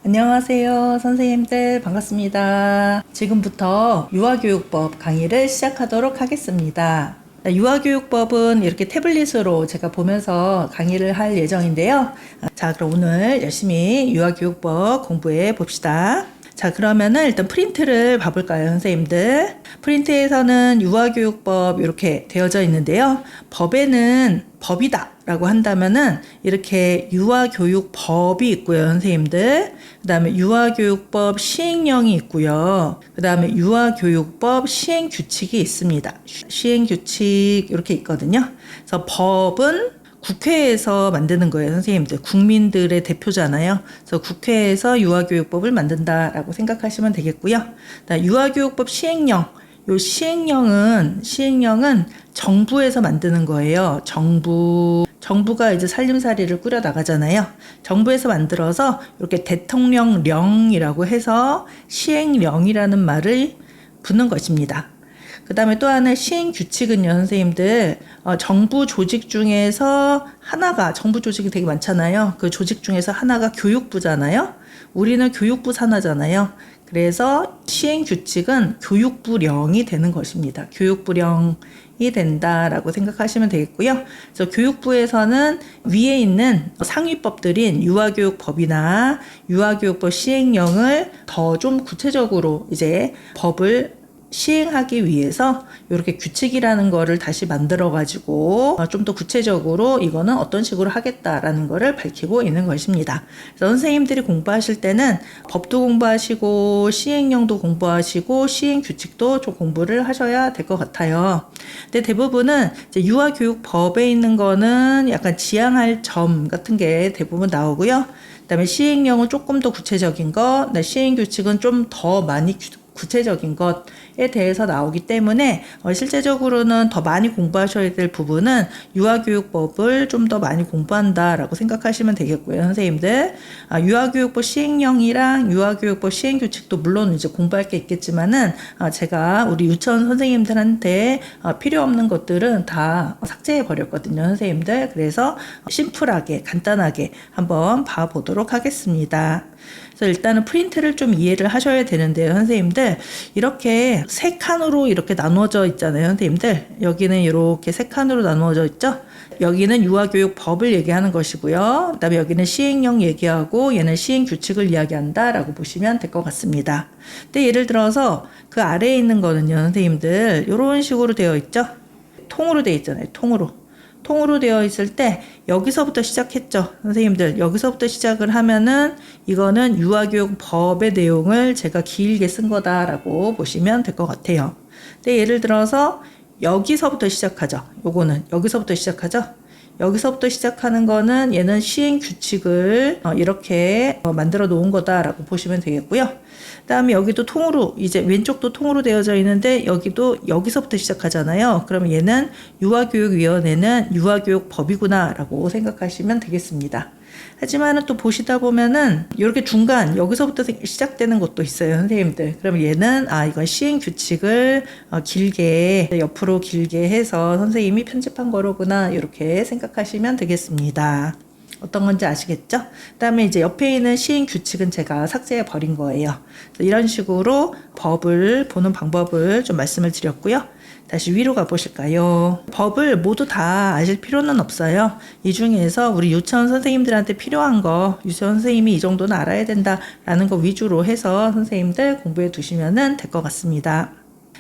안녕하세요, 선생님들 반갑습니다. 지금부터 유아교육법 강의를 시작하도록 하겠습니다. 유아교육법은 이렇게 태블릿으로 제가 보면서 강의를 할 예정인데요. 자, 그럼 오늘 열심히 유아교육법 공부해 봅시다. 자, 그러면은 일단 프린트를 봐볼까요, 선생님들? 프린트에서는 유아교육법 이렇게 되어져 있는데요. 법에는 법이다 라고 한다면은 이렇게 유아교육법이 있고요, 선생님들. 그 다음에 유아교육법 시행령이 있고요. 그 다음에 유아교육법 시행규칙이 있습니다. 시행규칙 이렇게 있거든요. 그래서 법은 국회에서 만드는 거예요, 선생님들. 국민들의 대표잖아요. 그래서 국회에서 유아교육법을 만든다라고 생각하시면 되겠고요. 유아교육법 시행령. 요 시행령은 정부에서 만드는 거예요. 정부가 이제 살림살이를 꾸려 나가잖아요. 정부에서 만들어서 이렇게 대통령령이라고 해서 시행령이라는 말을 붙는 것입니다. 그 다음에 또 하나 시행규칙은요, 선생님들, 정부 조직 중에서 하나가, 정부 조직이 되게 많잖아요. 그 조직 중에서 하나가 교육부잖아요. 우리는 교육부 산하잖아요. 그래서 시행규칙은 교육부령이 되는 것입니다. 교육부령이 된다라고 생각하시면 되겠고요. 그래서 교육부에서는 위에 있는 상위법들인 유아교육법이나 유아교육법 시행령을 더 좀 구체적으로 이제 법을 시행하기 위해서 이렇게 규칙이라는 거를 다시 만들어 가지고 좀 더 구체적으로 이거는 어떤 식으로 하겠다라는 거를 밝히고 있는 것입니다. 그래서 선생님들이 공부하실 때는 법도 공부하시고 시행령도 공부하시고 시행규칙도 좀 공부를 하셔야 될 것 같아요. 근데 대부분은 이제 유아교육법에 있는 거는 약간 지양할 점 같은 게 대부분 나오고요. 그다음에 시행령은 조금 더 구체적인 거, 시행규칙은 좀 더 많이 구체적인 것에 대해서 나오기 때문에 실제적으로는 더 많이 공부하셔야 될 부분은 유아교육법을 좀 더 많이 공부한다라고 생각하시면 되겠고요, 선생님들. 유아교육법 시행령이랑 유아교육법 시행규칙도 물론 이제 공부할 게 있겠지만은 제가 우리 유치원 선생님들한테 필요 없는 것들은 다 삭제해 버렸거든요, 선생님들. 그래서 심플하게 간단하게 한번 봐보도록 하겠습니다. 그래서 일단은 프린트를 좀 이해를 하셔야 되는데요, 선생님들. 이렇게 세 칸으로 이렇게 나누어져 있잖아요, 선생님들. 여기는 이렇게 세 칸으로 나누어져 있죠. 여기는 유아교육법을 얘기하는 것이고요. 그 다음에 여기는 시행령 얘기하고 얘는 시행규칙을 이야기한다라고 보시면 될 것 같습니다. 근데 예를 들어서 그 아래에 있는 거는요, 선생님들, 이런 식으로 되어 있죠. 통으로 되어 있잖아요, 통으로 되어 있을 때 여기서부터 시작했죠, 선생님들. 여기서부터 시작을 하면은 이거는 유아교육법의 내용을 제가 길게 쓴 거다라고 보시면 될 것 같아요. 근데 예를 들어서 여기서부터 시작하죠. 요거는 여기서부터 시작하죠. 여기서부터 시작하는 거는 얘는 시행규칙을 이렇게 만들어 놓은 거다라고 보시면 되겠고요. 그 다음에 여기도 통으로, 이제 왼쪽도 통으로 되어져 있는데 여기도 여기서부터 시작하잖아요. 그러면 얘는 유아교육위원회는 유아교육법이구나 라고 생각하시면 되겠습니다. 하지만은 또 보시다 보면은 이렇게 중간 여기서부터 시작되는 것도 있어요, 선생님들. 그러면 얘는 이건 시행규칙을 길게 옆으로 길게 해서 선생님이 편집한 거로구나 이렇게 생각하시면 되겠습니다. 어떤 건지 아시겠죠? 그 다음에 이제 옆에 있는 시행규칙은 제가 삭제해 버린 거예요. 이런 식으로 법을 보는 방법을 좀 말씀을 드렸고요. 다시 위로 가보실까요? 법을 모두 다 아실 필요는 없어요. 이 중에서 우리 유치원 선생님들한테 필요한 거, 유치원 선생님이 이 정도는 알아야 된다라는 거 위주로 해서 선생님들 공부해 두시면 될 것 같습니다.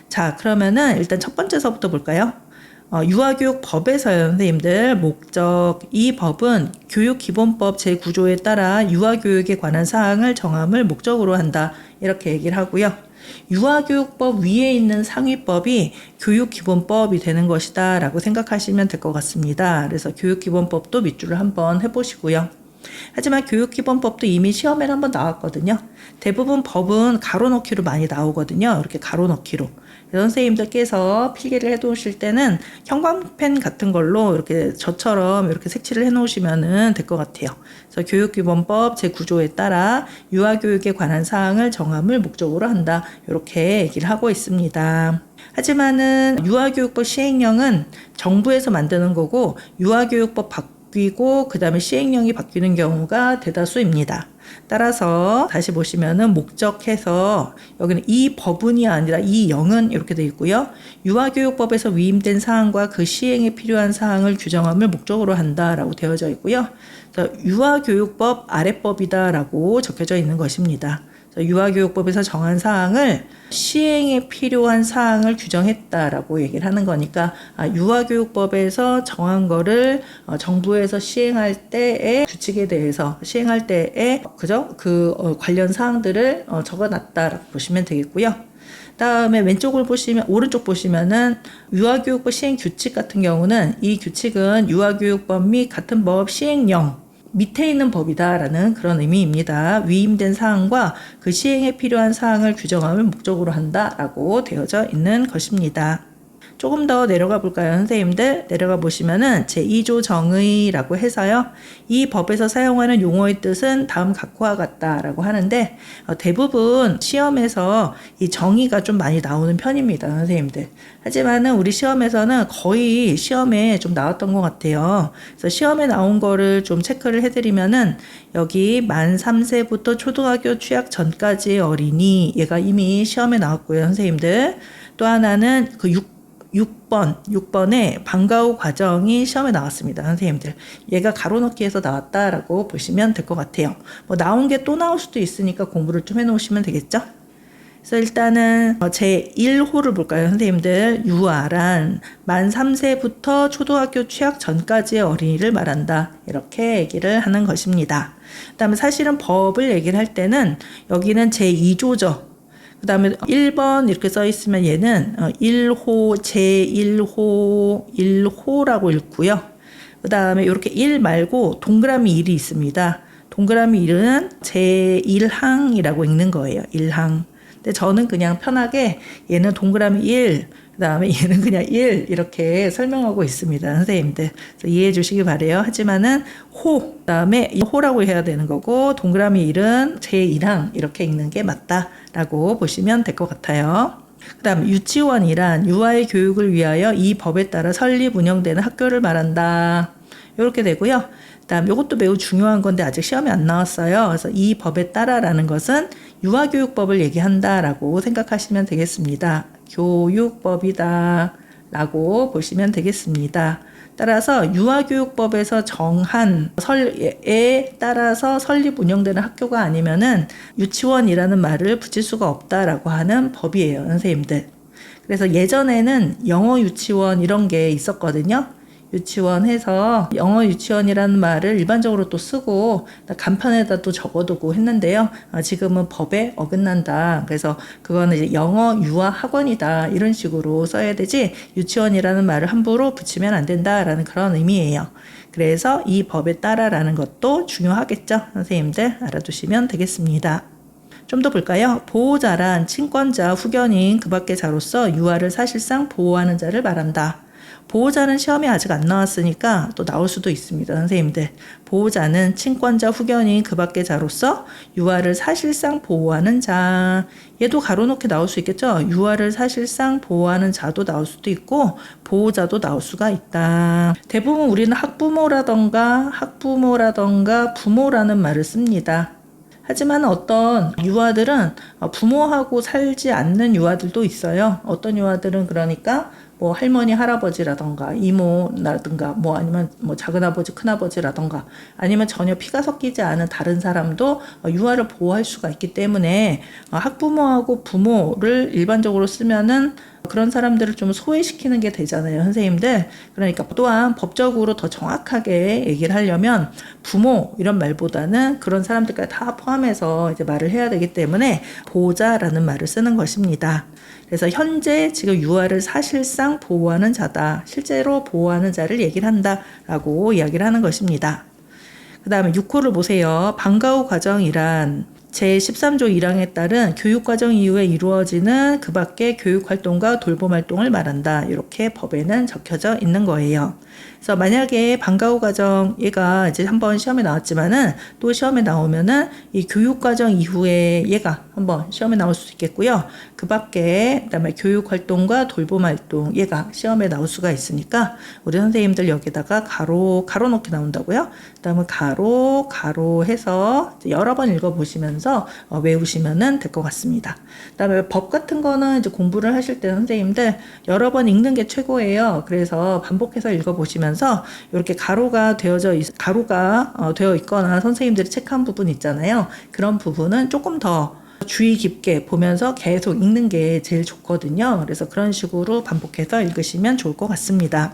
자, 그러면은 일단 첫 번째서부터 볼까요? 유아교육법에서요, 선생님들, 목적. 이 법은 교육기본법 제9조에 따라 유아교육에 관한 사항을 정함을 목적으로 한다. 이렇게 얘기를 하고요. 유아교육법 위에 있는 상위법이 교육기본법이 되는 것이다 라고 생각하시면 될 것 같습니다. 그래서 교육기본법도 밑줄을 한번 해보시고요. 하지만 교육기본법도 이미 시험에 한번 나왔거든요. 대부분 법은 가로넣기로 많이 나오거든요. 이렇게 가로넣기로. 선생님들께서 필기를 해 놓으실 때는 형광펜 같은 걸로 이렇게 저처럼 이렇게 색칠을 해 놓으시면 될 것 같아요. 그래서 교육기본법 제9조에 따라 유아교육에 관한 사항을 정함을 목적으로 한다. 이렇게 얘기를 하고 있습니다. 하지만은 유아교육법 시행령은 정부에서 만드는 거고 유아교육법 바뀌고 그 다음에 시행령이 바뀌는 경우가 대다수입니다. 따라서 다시 보시면은 목적해서 여기는 이 법은이 아니라 이 영은 이렇게 되어 있고요. 유아교육법에서 위임된 사항과 그 시행에 필요한 사항을 규정함을 목적으로 한다라고 되어져 있고요. 유아교육법 아래법이다라고 적혀져 있는 것입니다. 유아교육법에서 정한 사항을 시행에 필요한 사항을 규정했다라고 얘기를 하는 거니까 유아교육법에서 정한 거를 정부에서 시행할 때의 규칙에 대해서 시행할 때의 관련 사항들을 적어놨다라고 보시면 되겠고요. 다음에 오른쪽 보시면은 유아교육법 시행 규칙 같은 경우는 이 규칙은 유아교육법 및 같은 법 시행령 밑에 있는 법이다라는 그런 의미입니다. 위임된 사항과 그 시행에 필요한 사항을 규정함을 목적으로 한다라고 되어져 있는 것입니다. 조금 더 내려가 볼까요, 선생님들? 내려가 보시면은 제2조 정의라고 해서요. 이 법에서 사용하는 용어의 뜻은 다음 각과 같다라고 하는데 대부분 시험에서 이 정의가 좀 많이 나오는 편입니다, 선생님들. 하지만은 우리 시험에서는 거의 시험에 좀 나왔던 것 같아요. 그래서 시험에 나온 거를 좀 체크를 해드리면은 여기 만 3세부터 초등학교 취학 전까지의 어린이 얘가 이미 시험에 나왔고요, 선생님들. 또 하나는 그 6번에 방과 후 과정이 시험에 나왔습니다, 선생님들. 얘가 가로넣기에서 나왔다라고 보시면 될 것 같아요. 뭐 나온 게 또 나올 수도 있으니까 공부를 좀 해놓으시면 되겠죠? 그래서 일단은 제1호를 볼까요, 선생님들? 유아란 만 3세부터 초등학교 취학 전까지의 어린이를 말한다. 이렇게 얘기를 하는 것입니다. 그 다음에 사실은 법을 얘기를 할 때는 여기는 제2조죠. 그 다음에 1번 이렇게 써 있으면 얘는 1호, 제1호라고 읽고요. 그 다음에 이렇게 1 말고 동그라미 1이 있습니다. 동그라미 1은 제1항이라고 읽는 거예요. 1항. 근데 저는 그냥 편하게 얘는 동그라미 1, 그 다음에 얘는 그냥 1 이렇게 설명하고 있습니다, 선생님들. 그래서 이해해 주시기 바래요. 하지만은 호, 그 다음에 이 호라고 해야 되는 거고 동그라미 1은 제1항 이렇게 읽는 게 맞다라고 보시면 될 것 같아요. 그 다음 유치원이란 유아의 교육을 위하여 이 법에 따라 설립 운영되는 학교를 말한다. 이렇게 되고요. 그 다음 이것도 매우 중요한 건데 아직 시험에 안 나왔어요. 그래서 이 법에 따라라는 것은 유아교육법을 얘기한다라고 생각하시면 되겠습니다. 교육법이다 라고 보시면 되겠습니다. 따라서 유아교육법에서 정한 설에 따라서 설립 운영되는 학교가 아니면은 유치원이라는 말을 붙일 수가 없다라고 하는 법이에요, 선생님들. 그래서 예전에는 영어 유치원 이런 게 있었거든요. 유치원 해서 영어 유치원이라는 말을 일반적으로 또 쓰고 간판에다 또 적어두고 했는데요. 지금은 법에 어긋난다. 그래서 그거는 이제 영어 유아 학원이다. 이런 식으로 써야 되지 유치원이라는 말을 함부로 붙이면 안 된다라는 그런 의미예요. 그래서 이 법에 따라라는 것도 중요하겠죠. 선생님들 알아두시면 되겠습니다. 좀 더 볼까요? 보호자란 친권자, 후견인, 그 밖의 자로서 유아를 사실상 보호하는 자를 말한다. 보호자는 시험에 아직 안 나왔으니까 또 나올 수도 있습니다, 선생님들. 보호자는 친권자, 후견인, 그 밖의 자로서 유아를 사실상 보호하는 자. 얘도 가로놓게 나올 수 있겠죠? 유아를 사실상 보호하는 자도 나올 수도 있고 보호자도 나올 수가 있다. 대부분 우리는 학부모라던가 부모라는 말을 씁니다. 하지만 어떤 유아들은 부모하고 살지 않는 유아들도 있어요. 어떤 유아들은 그러니까 뭐 할머니, 할아버지라던가 이모라든가 뭐 아니면 뭐 작은아버지, 큰아버지라던가 아니면 전혀 피가 섞이지 않은 다른 사람도 유아를 보호할 수가 있기 때문에 학부모하고 부모를 일반적으로 쓰면은 그런 사람들을 좀 소외시키는 게 되잖아요, 선생님들. 그러니까 또한 법적으로 더 정확하게 얘기를 하려면 부모 이런 말보다는 그런 사람들까지 다 포함해서 이제 말을 해야 되기 때문에 보호자라는 말을 쓰는 것입니다. 그래서 현재 지금 유아를 사실상 보호하는 자다. 실제로 보호하는 자를 얘기를 한다라고 이야기를 하는 것입니다. 그 다음에 6호를 보세요. 방과 후 과정이란 제13조 1항에 따른 교육과정 이후에 이루어지는 그 밖의 교육활동과 돌봄활동을 말한다. 이렇게 법에는 적혀져 있는 거예요. 그래서 만약에 방과 후 과정 얘가 이제 한번 시험에 나왔지만은 또 시험에 나오면은 이 교육 과정 이후에 얘가 한번 시험에 나올 수도 있겠고요. 그 밖에 그다음에 교육 활동과 돌봄 활동 얘가 시험에 나올 수가 있으니까 우리 선생님들 여기다가 가로 놓게 나온다고요. 그다음에 가로 해서 여러 번 읽어보시면서 외우시면은 될 것 같습니다. 그다음에 법 같은 거는 이제 공부를 하실 때 선생님들 여러 번 읽는 게 최고예요. 그래서 반복해서 읽어보시면서 이렇게 가로가 되어 있거나 선생님들이 체크한 부분 있잖아요. 그런 부분은 조금 더 주의 깊게 보면서 계속 읽는 게 제일 좋거든요. 그래서 그런 식으로 반복해서 읽으시면 좋을 것 같습니다.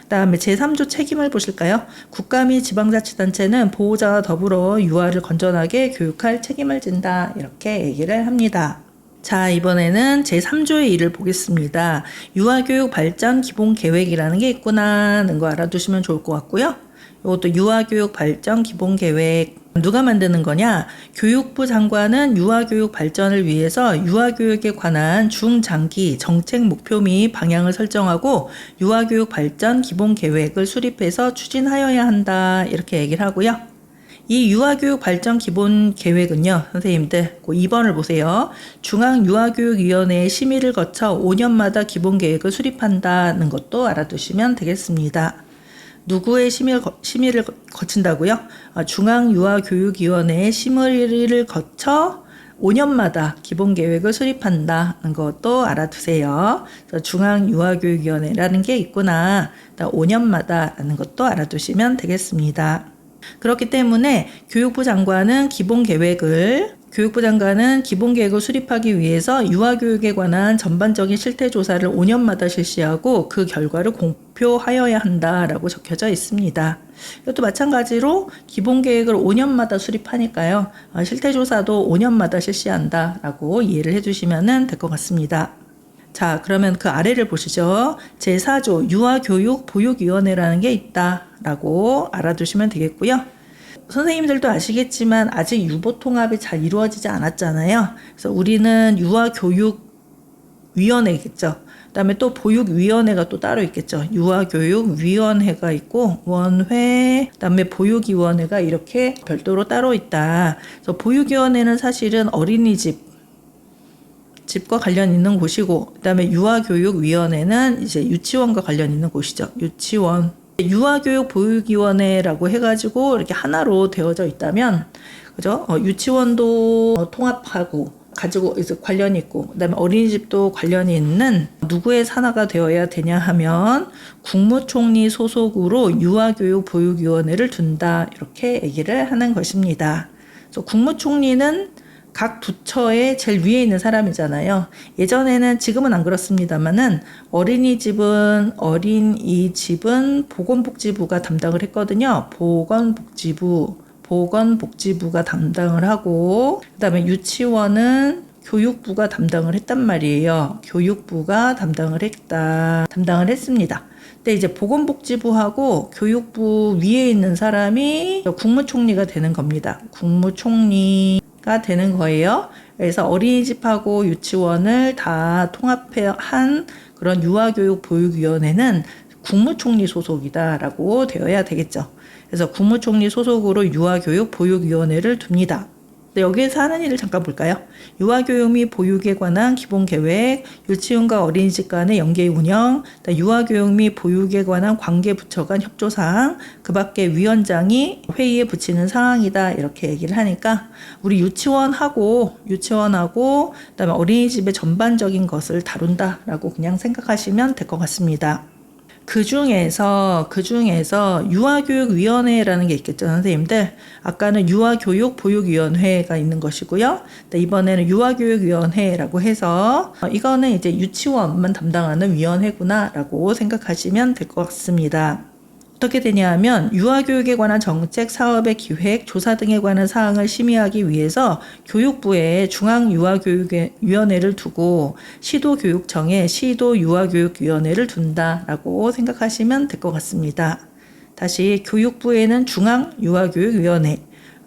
다음에 제3조 책임을 보실까요? 국가 및 지방자치단체는 보호자와 더불어 유아를 건전하게 교육할 책임을 진다. 이렇게 얘기를 합니다. 자, 이번에는 제3조의 1을 보겠습니다. 유아교육 발전 기본 계획이라는 게 있구나는 거 알아두시면 좋을 것 같고요. 이것도 유아교육 발전 기본 계획 누가 만드는 거냐? 교육부 장관은 유아교육 발전을 위해서 유아교육에 관한 중장기 정책 목표 및 방향을 설정하고 유아교육 발전 기본 계획을 수립해서 추진하여야 한다. 이렇게 얘기를 하고요. 이 유아교육 발전 기본 계획은요, 선생님들, 그 2번을 보세요. 중앙유아교육위원회의 심의를 거쳐 5년마다 기본 계획을 수립한다는 것도 알아두시면 되겠습니다. 누구의 심의를 거친다고요? 중앙유아교육위원회의 심의를 거쳐 5년마다 기본계획을 수립한다는 것도 알아두세요. 중앙유아교육위원회라는 게 있구나. 5년마다라는 것도 알아두시면 되겠습니다. 그렇기 때문에 교육부 장관은 기본계획을 수립하기 위해서 유아교육에 관한 전반적인 실태조사를 5년마다 실시하고 그 결과를 공표하여야 한다라고 적혀져 있습니다. 이것도 마찬가지로 기본계획을 5년마다 수립하니까요. 실태조사도 5년마다 실시한다라고 이해를 해주시면 될 것 같습니다. 자, 그러면 그 아래를 보시죠. 제4조 유아교육 보육위원회라는 게 있다라고 알아두시면 되겠고요. 선생님들도 아시겠지만 아직 유보통합이 잘 이루어지지 않았잖아요. 그래서 우리는 유아교육위원회겠죠. 그 다음에 또 보육위원회가 또 따로 있겠죠. 유아교육위원회가 있고 원회, 그 다음에 보육위원회가 이렇게 별도로 따로 있다. 그래서 보육위원회는 사실은 집과 관련 있는 곳이고, 그 다음에 유아교육위원회는 이제 유치원과 관련 있는 곳이죠. 유치원. 유아교육 보육위원회라고 해가지고 이렇게 하나로 되어져 있다면, 그죠? 유치원도 통합하고 가지고 이제 관련이 있고, 그다음에 어린이집도 관련이 있는 누구의 산하가 되어야 되냐 하면 국무총리 소속으로 유아교육 보육위원회를 둔다 이렇게 얘기를 하는 것입니다. 그래서 국무총리는 각 부처의 제일 위에 있는 사람이잖아요. 예전에는, 지금은 안 그렇습니다만은 어린이집은 보건복지부가 담당을 했거든요. 보건복지부가 담당을 하고, 그 다음에 유치원은 교육부가 담당을 했단 말이에요. 교육부가 담당을 했습니다. 근데 이제 보건복지부하고 교육부 위에 있는 사람이 국무총리가 되는 겁니다. 국무총리가 되는 거예요. 그래서 어린이집하고 유치원을 다 통합한 그런 유아교육 보육위원회는 국무총리 소속이다라고 되어야 되겠죠. 그래서 국무총리 소속으로 유아교육 보육위원회를 둡니다. 여기에서 하는 일을 잠깐 볼까요? 유아교육 및 보육에 관한 기본계획, 유치원과 어린이집 간의 연계 운영, 유아교육 및 보육에 관한 관계부처 간 협조사항, 그 밖에 위원장이 회의에 붙이는 사항이다 이렇게 얘기를 하니까 우리 유치원하고 그다음에 어린이집의 전반적인 것을 다룬다라고 그냥 생각하시면 될 것 같습니다. 그 중에서 유아교육위원회라는 게 있겠죠, 선생님들. 아까는 유아교육보육위원회가 있는 것이고요. 이번에는 유아교육위원회라고 해서 이거는 이제 유치원만 담당하는 위원회구나라고 생각하시면 될 것 같습니다. 어떻게 되냐 하면 유아교육에 관한 정책, 사업의 기획, 조사 등에 관한 사항을 심의하기 위해서 교육부에 중앙유아교육위원회를 두고 시도교육청에 시도유아교육위원회를 둔다라고 생각하시면 될 것 같습니다. 다시 교육부에는 중앙유아교육위원회,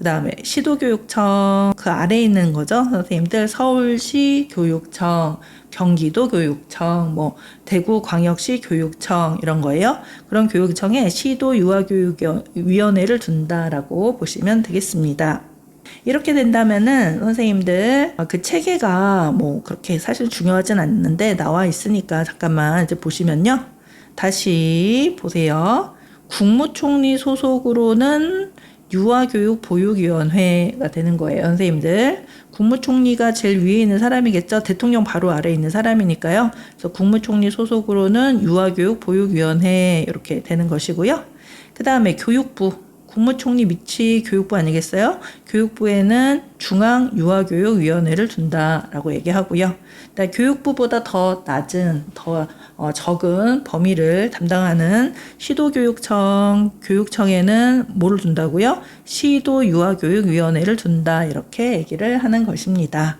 그 다음에 시도교육청 그 아래에 있는 거죠. 선생님들 서울시 교육청, 경기도 교육청, 뭐 대구광역시 교육청 이런 거예요. 그런 교육청에 시도 유아교육위원회를 둔다라고 보시면 되겠습니다. 이렇게 된다면은 선생님들 그 체계가 뭐 그렇게 사실 중요하진 않는데 나와 있으니까 잠깐만 이제 보시면요. 다시 보세요. 국무총리 소속으로는 유아교육보육위원회가 되는 거예요. 선생님들. 국무총리가 제일 위에 있는 사람이겠죠. 대통령 바로 아래에 있는 사람이니까요. 그래서 국무총리 소속으로는 유아교육보육위원회 이렇게 되는 것이고요. 그 다음에 교육부. 국무총리 밑이 교육부 아니겠어요? 교육부에는 중앙유아교육위원회를 둔다라고 얘기하고요. 교육부보다 더 낮은, 더 적은 범위를 담당하는 시도교육청, 교육청에는 뭐를 둔다고요? 시도유아교육위원회를 둔다 이렇게 얘기를 하는 것입니다.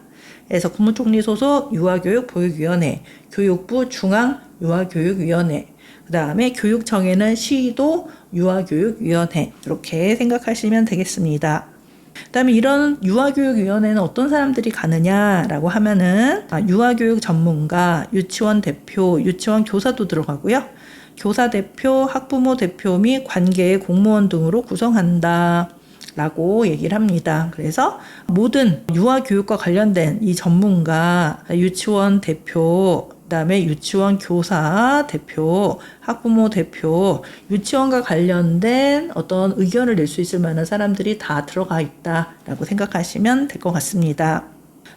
그래서 국무총리 소속 유아교육보육위원회, 교육부 중앙유아교육위원회, 그 다음에 교육청에는 시도 유아교육위원회 이렇게 생각하시면 되겠습니다. 그 다음에 이런 유아교육위원회는 어떤 사람들이 가느냐라고 하면은 유아교육 전문가, 유치원 대표, 유치원 교사도 들어가고요. 교사 대표, 학부모 대표 및 관계의 공무원 등으로 구성한다. 라고 얘기를 합니다. 그래서 모든 유아교육과 관련된 이 전문가, 유치원 대표, 그다음에 유치원 교사 대표, 학부모 대표, 유치원과 관련된 어떤 의견을 낼 수 있을 만한 사람들이 다 들어가 있다라고 생각하시면 될 것 같습니다.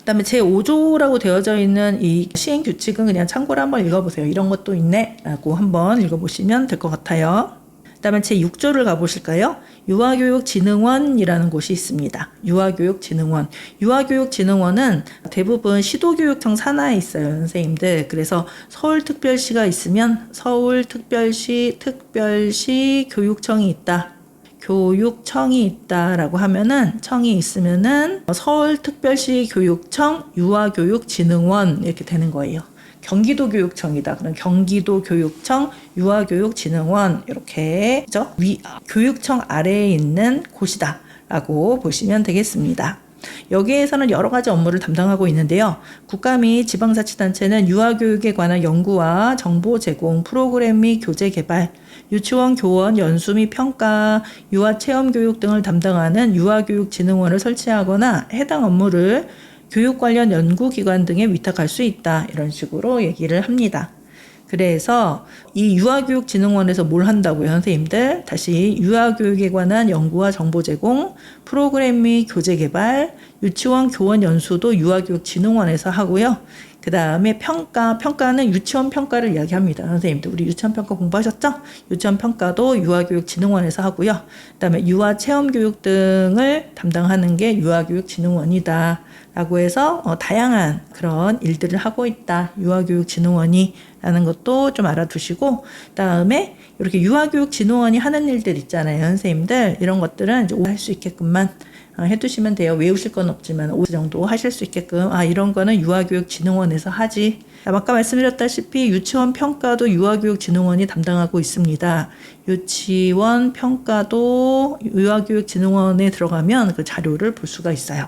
그다음에 제5조라고 되어져 있는 이 시행 규칙은 그냥 참고로 한번 읽어보세요. 이런 것도 있네라고 한번 읽어보시면 될 것 같아요. 그다음에 제6조를 가보실까요? 유아교육진흥원이라는 곳이 있습니다. 유아교육진흥원. 유아교육진흥원은 대부분 시도교육청 산하에 있어요, 선생님들. 그래서 서울특별시가 있으면 서울특별시 특별시 교육청이 있다. 교육청이 있다라고 하면은 청이 있으면은 서울특별시 교육청 유아교육진흥원 이렇게 되는 거예요. 경기도 교육청이다. 그럼 경기도 교육청 유아교육진흥원 이렇게 그죠? 교육청 아래에 있는 곳이다라고 보시면 되겠습니다. 여기에서는 여러 가지 업무를 담당하고 있는데요. 국가 및 지방자치단체는 유아교육에 관한 연구와 정보 제공, 프로그램 및 교재 개발, 유치원 교원 연수 및 평가, 유아체험교육 등을 담당하는 유아교육진흥원을 설치하거나 해당 업무를 교육 관련 연구기관 등에 위탁할 수 있다. 이런 식으로 얘기를 합니다. 그래서 이 유아교육진흥원에서 뭘 한다고요, 선생님들? 다시 유아교육에 관한 연구와 정보 제공, 프로그램 및 교재 개발, 유치원 교원 연수도 유아교육진흥원에서 하고요. 그 다음에 평가는 유치원 평가를 이야기합니다. 선생님들 우리 유치원 평가 공부하셨죠? 유치원 평가도 유아교육진흥원에서 하고요. 그 다음에 유아체험교육 등을 담당하는 게 유아교육진흥원이다. 라고 해서 다양한 그런 일들을 하고 있다. 유아교육진흥원이 라는 것도 좀 알아두시고, 그 다음에 이렇게 유아교육진흥원이 하는 일들 있잖아요, 선생님들. 이런 것들은 이제 할 수 있게끔만 해두시면 돼요. 외우실 건 없지만 5 정도 하실 수 있게끔 이런 거는 유아교육진흥원에서 하지. 아까 말씀드렸다시피 유치원 평가도 유아교육진흥원이 담당하고 있습니다. 유치원 평가도 유아교육진흥원에 들어가면 그 자료를 볼 수가 있어요.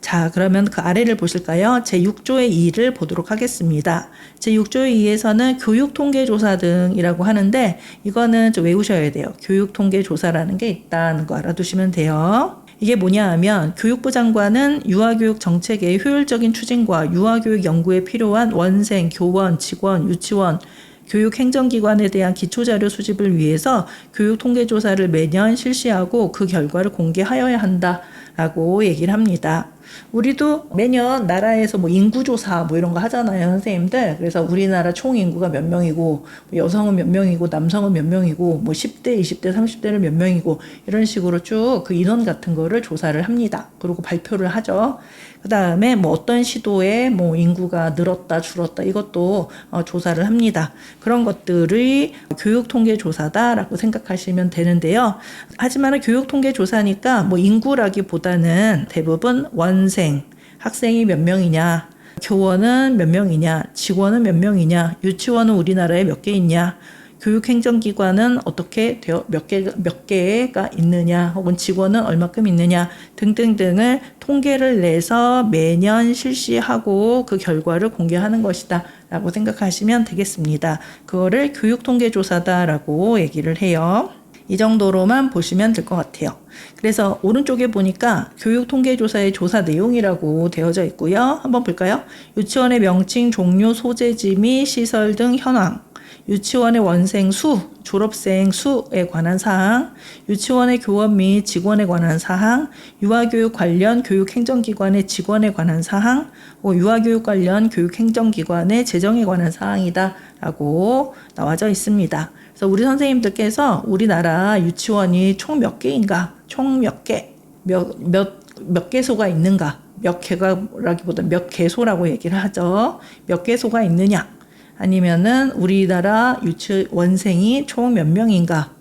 자, 그러면 그 아래를 보실까요? 제6조의 2를 보도록 하겠습니다. 제6조의 2에서는 교육통계조사 등이라고 하는데 이거는 좀 외우셔야 돼요. 교육통계조사라는 게 있다는 거 알아두시면 돼요. 이게 뭐냐 하면 교육부 장관은 유아교육 정책의 효율적인 추진과 유아교육 연구에 필요한 원생, 교원, 직원, 유치원, 교육행정기관에 대한 기초자료 수집을 위해서 교육통계조사를 매년 실시하고 그 결과를 공개하여야 한다라고 얘기를 합니다. 우리도 매년 나라에서 뭐 인구조사 뭐 이런 거 하잖아요, 선생님들. 그래서 우리나라 총 인구가 몇 명이고, 여성은 몇 명이고, 남성은 몇 명이고, 뭐 10대, 20대, 30대는 몇 명이고, 이런 식으로 쭉 그 인원 같은 거를 조사를 합니다. 그리고 발표를 하죠. 그 다음에 뭐 어떤 시도에 뭐 인구가 늘었다, 줄었다, 이것도 조사를 합니다. 그런 것들이 교육통계조사다라고 생각하시면 되는데요. 하지만 교육통계조사니까 뭐 인구라기보다는 대부분 원생, 학생이 몇 명이냐, 교원은 몇 명이냐, 직원은 몇 명이냐, 유치원은 우리나라에 몇 개 있냐, 교육행정기관은 어떻게 되어 몇 개가 있느냐, 혹은 직원은 얼마큼 있느냐 등등등을 통계를 내서 매년 실시하고 그 결과를 공개하는 것이다 라고 생각하시면 되겠습니다. 그거를 교육통계조사다라고 얘기를 해요. 이 정도로만 보시면 될 것 같아요. 그래서 오른쪽에 보니까 교육통계조사의 조사 내용이라고 되어져 있고요. 한번 볼까요? 유치원의 명칭, 종류, 소재지 및 시설 등 현황, 유치원의 원생 수, 졸업생 수에 관한 사항, 유치원의 교원 및 직원에 관한 사항, 유아교육 관련 교육행정기관의 직원에 관한 사항, 유아교육 관련 교육행정기관의 재정에 관한 사항이다 라고 나와져 있습니다. 그래서 우리 선생님들께서 우리나라 유치원이 총 몇 개인가, 총 몇 개, 몇 개소가 있는가, 몇 개가라기보다 몇 개소라고 얘기를 하죠. 몇 개소가 있느냐, 아니면은 우리나라 유치원생이 총 몇 명인가,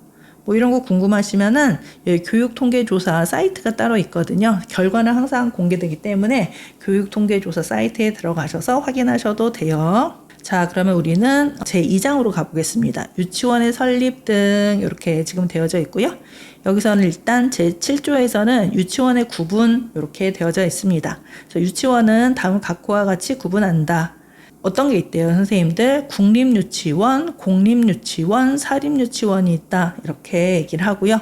뭐 이런 거 궁금하시면은 교육통계조사 사이트가 따로 있거든요. 결과는 항상 공개되기 때문에 교육통계조사 사이트에 들어가셔서 확인하셔도 돼요. 자, 그러면 우리는 제2장으로 가보겠습니다. 유치원의 설립 등 이렇게 지금 되어져 있고요. 여기서는 일단 제7조에서는 유치원의 구분 이렇게 되어져 있습니다. 그래서 유치원은 다음 각호와 같이 구분한다. 어떤 게 있대요, 선생님들? 국립유치원, 공립유치원, 사립유치원이 있다. 이렇게 얘기를 하고요.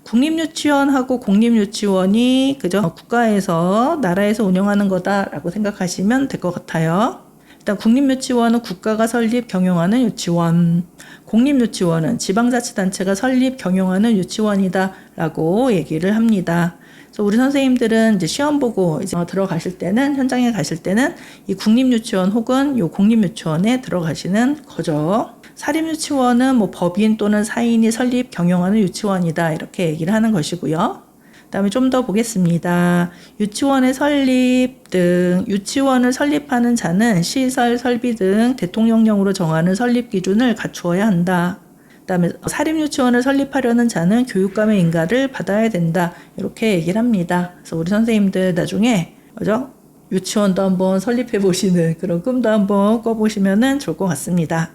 국립유치원하고 공립유치원이 그저 국가에서, 나라에서 운영하는 거다라고 생각하시면 될 것 같아요. 일단 국립유치원은 국가가 설립 경영하는 유치원, 공립유치원은 지방자치단체가 설립 경영하는 유치원이다라고 얘기를 합니다. 그래서 우리 선생님들은 이제 시험 보고 이제 들어가실 때는, 현장에 가실 때는 이 국립유치원 혹은 요 공립유치원에 들어가시는 거죠. 사립유치원은 뭐 법인 또는 사인이 설립 경영하는 유치원이다 이렇게 얘기를 하는 것이고요. 그다음에 좀 더 보겠습니다. 유치원의 설립 등, 유치원을 설립하는 자는 시설 설비 등 대통령령으로 정하는 설립 기준을 갖추어야 한다. 그다음에 사립유치원을 설립하려는 자는 교육감의 인가를 받아야 된다. 이렇게 얘기를 합니다. 그래서 우리 선생님들 나중에 그죠? 유치원도 한번 설립해 보시는 그런 꿈도 한번 꿔보시면 좋을 것 같습니다.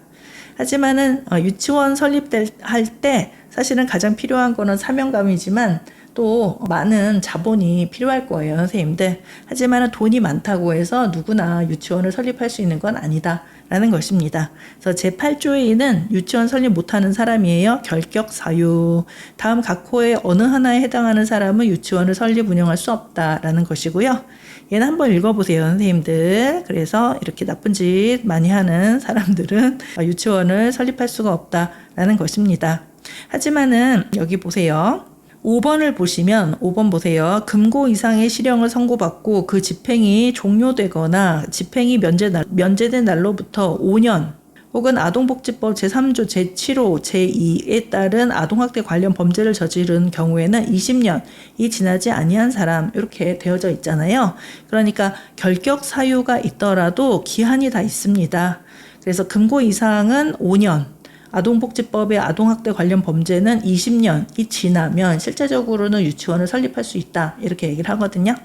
하지만은 유치원 설립할 때 사실은 가장 필요한 거는 사명감이지만 또 많은 자본이 필요할 거예요, 선생님들. 하지만 돈이 많다고 해서 누구나 유치원을 설립할 수 있는 건 아니다 라는 것입니다. 그래서 제8조에는 유치원 설립 못하는 사람이에요. 결격 사유. 다음 각 호의 어느 하나에 해당하는 사람은 유치원을 설립 운영할 수 없다라는 것이고요. 얘는 한번 읽어보세요, 선생님들. 그래서 이렇게 나쁜 짓 많이 하는 사람들은 유치원을 설립할 수가 없다라는 것입니다. 하지만은 여기 보세요. 5번을 보시면 5번 보세요. 금고 이상의 실형을 선고받고 그 집행이 종료되거나 집행이 면제된 날로부터 5년 혹은 아동복지법 제3조 제7호 제2에 따른 아동학대 관련 범죄를 저지른 경우에는 20년이 지나지 아니한 사람 이렇게 되어져 있잖아요. 그러니까 결격 사유가 있더라도 기한이 다 있습니다. 그래서 금고 이상은 5년, 아동복지법의 아동학대 관련 범죄는 20년이 지나면 실제적으로는 유치원을 설립할 수 있다 이렇게 얘기를 하거든요.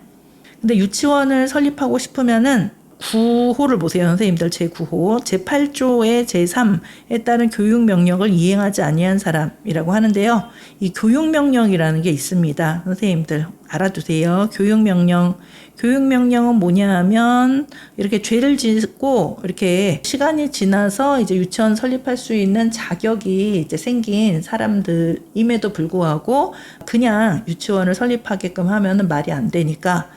근데 유치원을 설립하고 싶으면은 9호를 보세요, 선생님들. 제9호 제8조의 제3에 따른 교육명령을 이행하지 아니한 사람이라고 하는데요. 이 교육명령이라는 게 있습니다, 선생님들. 알아두세요. 교육명령은 뭐냐 하면 이렇게 죄를 짓고 이렇게 시간이 지나서 이제 유치원 설립할 수 있는 자격이 이제 생긴 사람들임에도 불구하고 그냥 유치원을 설립하게끔 하면은 말이 안 되니까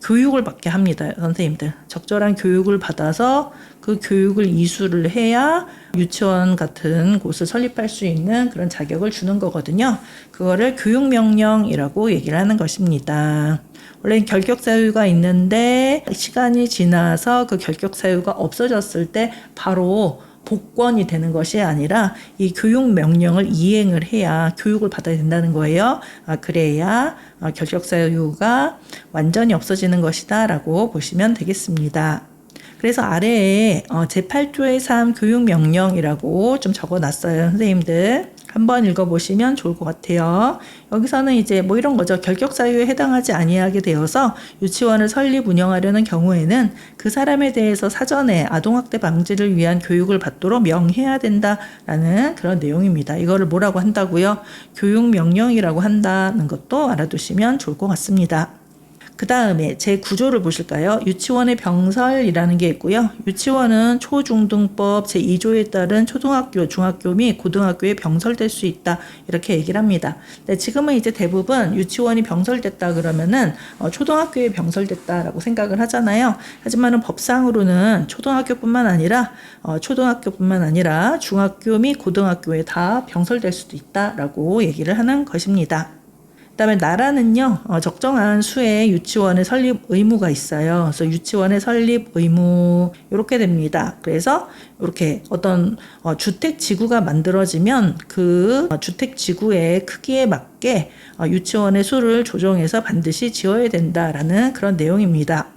교육을 받게 합니다, 선생님들. 적절한 교육을 받아서 그 교육을 이수를 해야 유치원 같은 곳을 설립할 수 있는 그런 자격을 주는 거거든요. 그거를 교육명령이라고 얘기를 하는 것입니다. 원래 결격사유가 있는데 시간이 지나서 그 결격사유가 없어졌을 때 바로 복권이 되는 것이 아니라 이 교육명령을 이행을 해야 교육을 받아야 된다는 거예요. 그래야 결격사유가 완전히 없어지는 것이다 라고 보시면 되겠습니다. 그래서 아래에 제8조의 3 교육명령이라고 좀 적어놨어요, 선생님들. 한번 읽어보시면 좋을 것 같아요. 여기서는 이제 뭐 이런 거죠. 결격 사유에 해당하지 아니하게 되어서 유치원을 설립 운영하려는 경우에는 그 사람에 대해서 사전에 아동학대 방지를 위한 교육을 받도록 명해야 된다라는 그런 내용입니다. 이거를 뭐라고 한다고요? 교육명령이라고 한다는 것도 알아두시면 좋을 것 같습니다. 그 다음에 제 구조를 보실까요? 유치원의 병설이라는 게 있고요. 유치원은 초중등법 제2조에 따른 초등학교, 중학교 및 고등학교에 병설될 수 있다. 이렇게 얘기를 합니다. 네, 지금은 이제 대부분 유치원이 병설됐다 그러면은 초등학교에 병설됐다라고 생각을 하잖아요. 하지만은 법상으로는 초등학교뿐만 아니라 중학교 및 고등학교에 다 병설될 수도 있다라고 얘기를 하는 것입니다. 그다음에 나라는요, 적정한 수의 유치원의 설립 의무가 있어요. 그래서 유치원의 설립 의무 이렇게 됩니다. 그래서 이렇게 어떤 주택 지구가 만들어지면 그 주택 지구의 크기에 맞게 유치원의 수를 조정해서 반드시 지어야 된다라는 그런 내용입니다.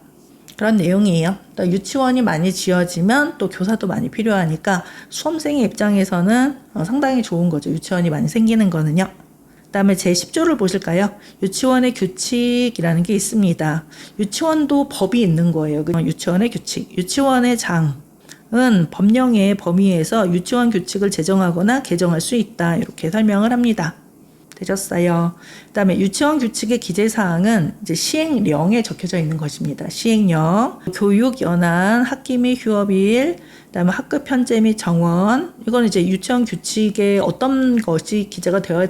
그런 내용이에요. 또 유치원이 많이 지어지면 또 교사도 많이 필요하니까 수험생의 입장에서는 상당히 좋은 거죠. 유치원이 많이 생기는 거는요. 그다음에 제10조를 보실까요? 유치원의 규칙이라는 게 있습니다. 유치원도 법이 있는 거예요. 유치원의 규칙. 유치원의 장은 법령의 범위에서 유치원 규칙을 제정하거나 개정할 수 있다. 이렇게 설명을 합니다. 되셨어요? 그다음에 유치원 규칙의 기재사항은 이제 시행령에 적혀져 있는 것입니다. 시행령, 교육연한, 학기 및 휴업일, 그다음에 학급 편제 및 정원. 이건 이제 유치원 규칙에 어떤 것이 기재가 되어야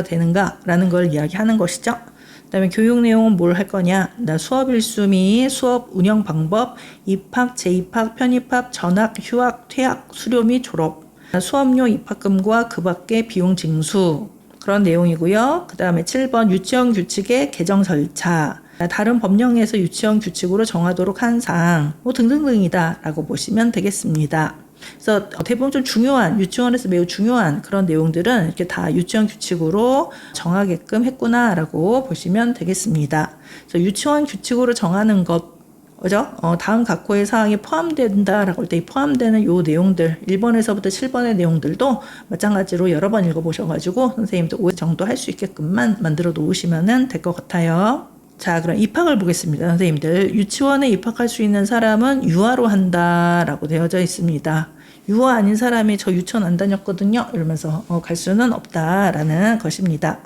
되는가라는 걸 이야기하는 것이죠. 그다음에 교육 내용은 뭘 할 거냐? 수업 일수 및 수업 운영 방법, 입학, 재입학, 편입학, 전학, 휴학, 퇴학, 수료 및 졸업, 수업료 입학금과 그 밖의 비용 징수 그런 내용이고요. 그다음에 7번 유치원 규칙의 개정 절차, 다른 법령에서 유치원 규칙으로 정하도록 한 사항 뭐 등등등이다라고 보시면 되겠습니다. 그래서 대부분 좀 중요한 유치원에서 매우 중요한 그런 내용들은 이렇게 다 유치원 규칙으로 정하게끔 했구나라고 보시면 되겠습니다. 그래서 유치원 규칙으로 정하는 것 그죠? 다음 각호의 사항이 포함된다라고 할 때 포함되는 요 내용들 1번에서부터 7번의 내용들도 마찬가지로 여러 번 읽어보셔가지고 선생님도 오해 정도 할 수 있게끔만 만들어 놓으시면 될 것 같아요. 자, 그럼 입학을 보겠습니다. 선생님들 유치원에 입학할 수 있는 사람은 유아로 한다라고 되어져 있습니다. 유아 아닌 사람이 저 유치원 안 다녔거든요 이러면서 갈 수는 없다라는 것입니다.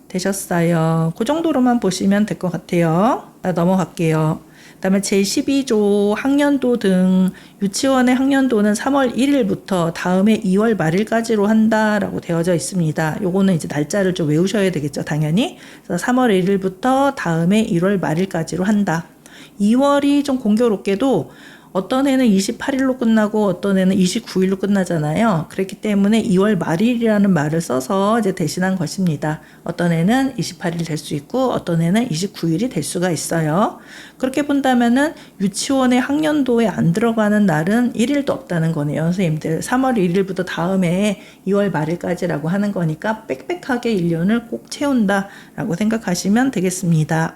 되셨어요? 그 정도로만 보시면 될 것 같아요. 넘어갈게요. 그다음에 제12조 학년도 등 유치원의 학년도는 3월 1일부터 다음해 2월 말일까지로 한다라고 되어져 있습니다. 요거는 이제 날짜를 좀 외우셔야 되겠죠, 당연히. 그래서 3월 1일부터 다음해 1월 말일까지로 한다. 2월이 좀 공교롭게도 어떤 해는 28일로 끝나고 어떤 해는 29일로 끝나잖아요. 그렇기 때문에 2월 말일이라는 말을 써서 이제 대신한 것입니다. 어떤 해는 28일 될 수 있고 어떤 해는 29일이 될 수가 있어요. 그렇게 본다면은 유치원의 학년도에 안 들어가는 날은 1일도 없다는 거네요. 선생님들 3월 1일부터 다음에 2월 말일까지라고 하는 거니까 빽빽하게 1년을 꼭 채운다라고 생각하시면 되겠습니다.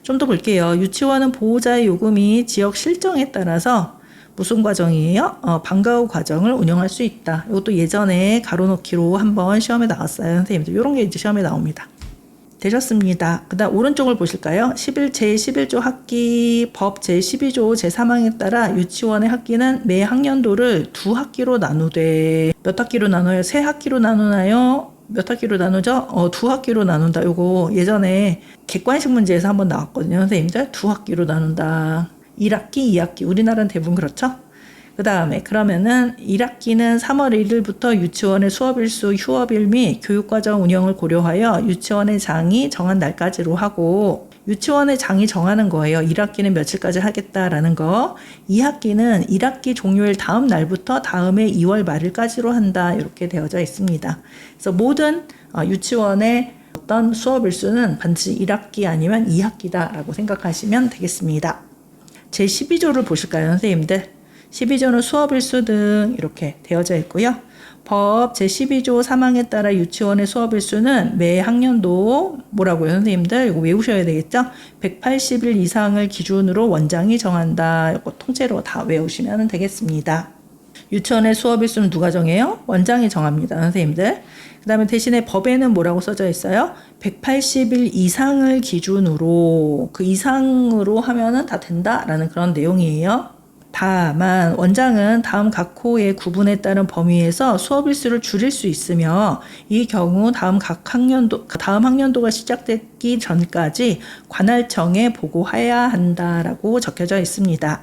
좀 더 볼게요. 유치원은 보호자의 요금이 지역 실정에 따라서 무슨 과정이에요? 방과 후 과정을 운영할 수 있다. 이것도 예전에 가로놓기로 한번 시험에 나왔어요. 선생님들 이런 게 이제 시험에 나옵니다. 되셨습니다. 그 다음 오른쪽을 보실까요? 제11조 학기 법 제12조 제3항에 따라 유치원의 학기는 매 학년도를 두 학기로 나누되 몇 학기로 나눠요? 세 학기로 나누나요? 몇 학기로 나누죠? 두 학기로 나눈다. 요거 예전에 객관식 문제에서 한번 나왔거든요. 선생님들 두 학기로 나눈다. 1학기, 2학기. 우리나라는 대부분 그렇죠? 그 다음에 그러면은 1학기는 3월 1일부터 유치원의 수업일수, 휴업일 및 교육과정 운영을 고려하여 유치원의 장이 정한 날까지로 하고 유치원의 장이 정하는 거예요. 1학기는 며칠까지 하겠다라는 거. 2학기는 1학기 종료일 다음 날부터 다음해 2월 말일까지로 한다. 이렇게 되어져 있습니다. 그래서 모든 유치원의 어떤 수업 일수는 반드시 1학기 아니면 2학기다라고 생각하시면 되겠습니다. 제12조를 보실까요, 선생님들? 12조는 수업 일수 등 이렇게 되어져 있고요. 법 제12조 3항에 따라 유치원의 수업 일수는 매 학년도 뭐라고요, 선생님들? 이거 외우셔야 되겠죠? 180일 이상을 기준으로 원장이 정한다. 이거 통째로 다 외우시면 되겠습니다. 유치원의 수업일수는 누가 정해요? 원장이 정합니다, 선생님들. 그 다음에 대신에 법에는 뭐라고 써져 있어요? 180일 이상을 기준으로, 그 이상으로 하면은 다 된다라는 그런 내용이에요. 다만 원장은 다음 각 호의 구분에 따른 범위에서 수업일수를 줄일 수 있으며 이 경우 다음 학년도가 시작되기 전까지 관할청에 보고해야 한다라고 적혀져 있습니다.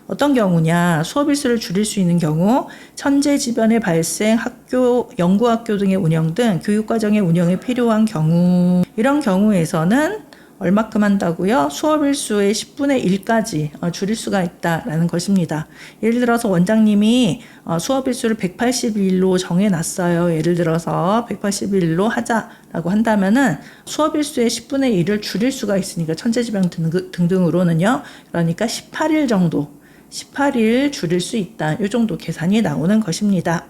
어떤 경우냐? 수업일수를 줄일 수 있는 경우 천재지변의 발생, 학교, 연구학교 등의 운영 등 교육과정의 운영에 필요한 경우, 이런 경우에서는 얼마큼 한다고요? 수업일수의 10분의 1까지 줄일 수가 있다라는 것입니다. 예를 들어서 원장님이 수업일수를 180일로 정해놨어요. 예를 들어서 180일로 하자라고 한다면은 수업일수의 10분의 1을 줄일 수가 있으니까 천재지변 등등으로는요. 그러니까 18일 정도, 18일 줄일 수 있다. 이 정도 계산이 나오는 것입니다.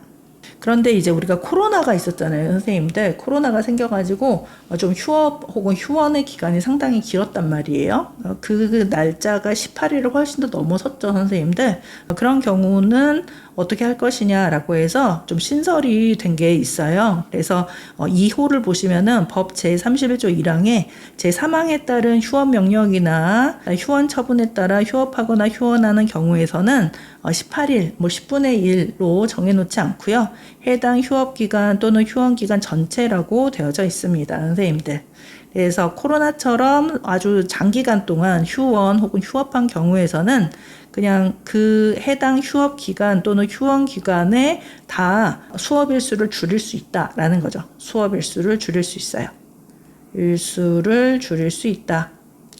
그런데 이제 우리가 코로나가 있었잖아요, 선생님들. 코로나가 생겨가지고 좀 휴업 혹은 휴원의 기간이 상당히 길었단 말이에요. 그 날짜가 18일을 훨씬 더 넘어섰죠, 선생님들. 그런 경우는 어떻게 할 것이냐라고 해서 좀 신설이 된 게 있어요. 그래서 2호를 보시면은 법 제31조 1항에 제3항에 따른 휴업 명령이나 휴원 처분에 따라 휴업하거나 휴원하는 경우에서는 18일, 10분의 1로 정해놓지 않고요. 해당 휴업기간 또는 휴원기간 전체라고 되어져 있습니다, 선생님들. 그래서 코로나처럼 아주 장기간 동안 휴원 혹은 휴업한 경우에서는 그냥 그 해당 휴업 기간 또는 휴원 기간에 다 수업 일수를 줄일 수 있다라는 거죠. 수업 일수를 줄일 수 있어요. 일수를 줄일 수 있다.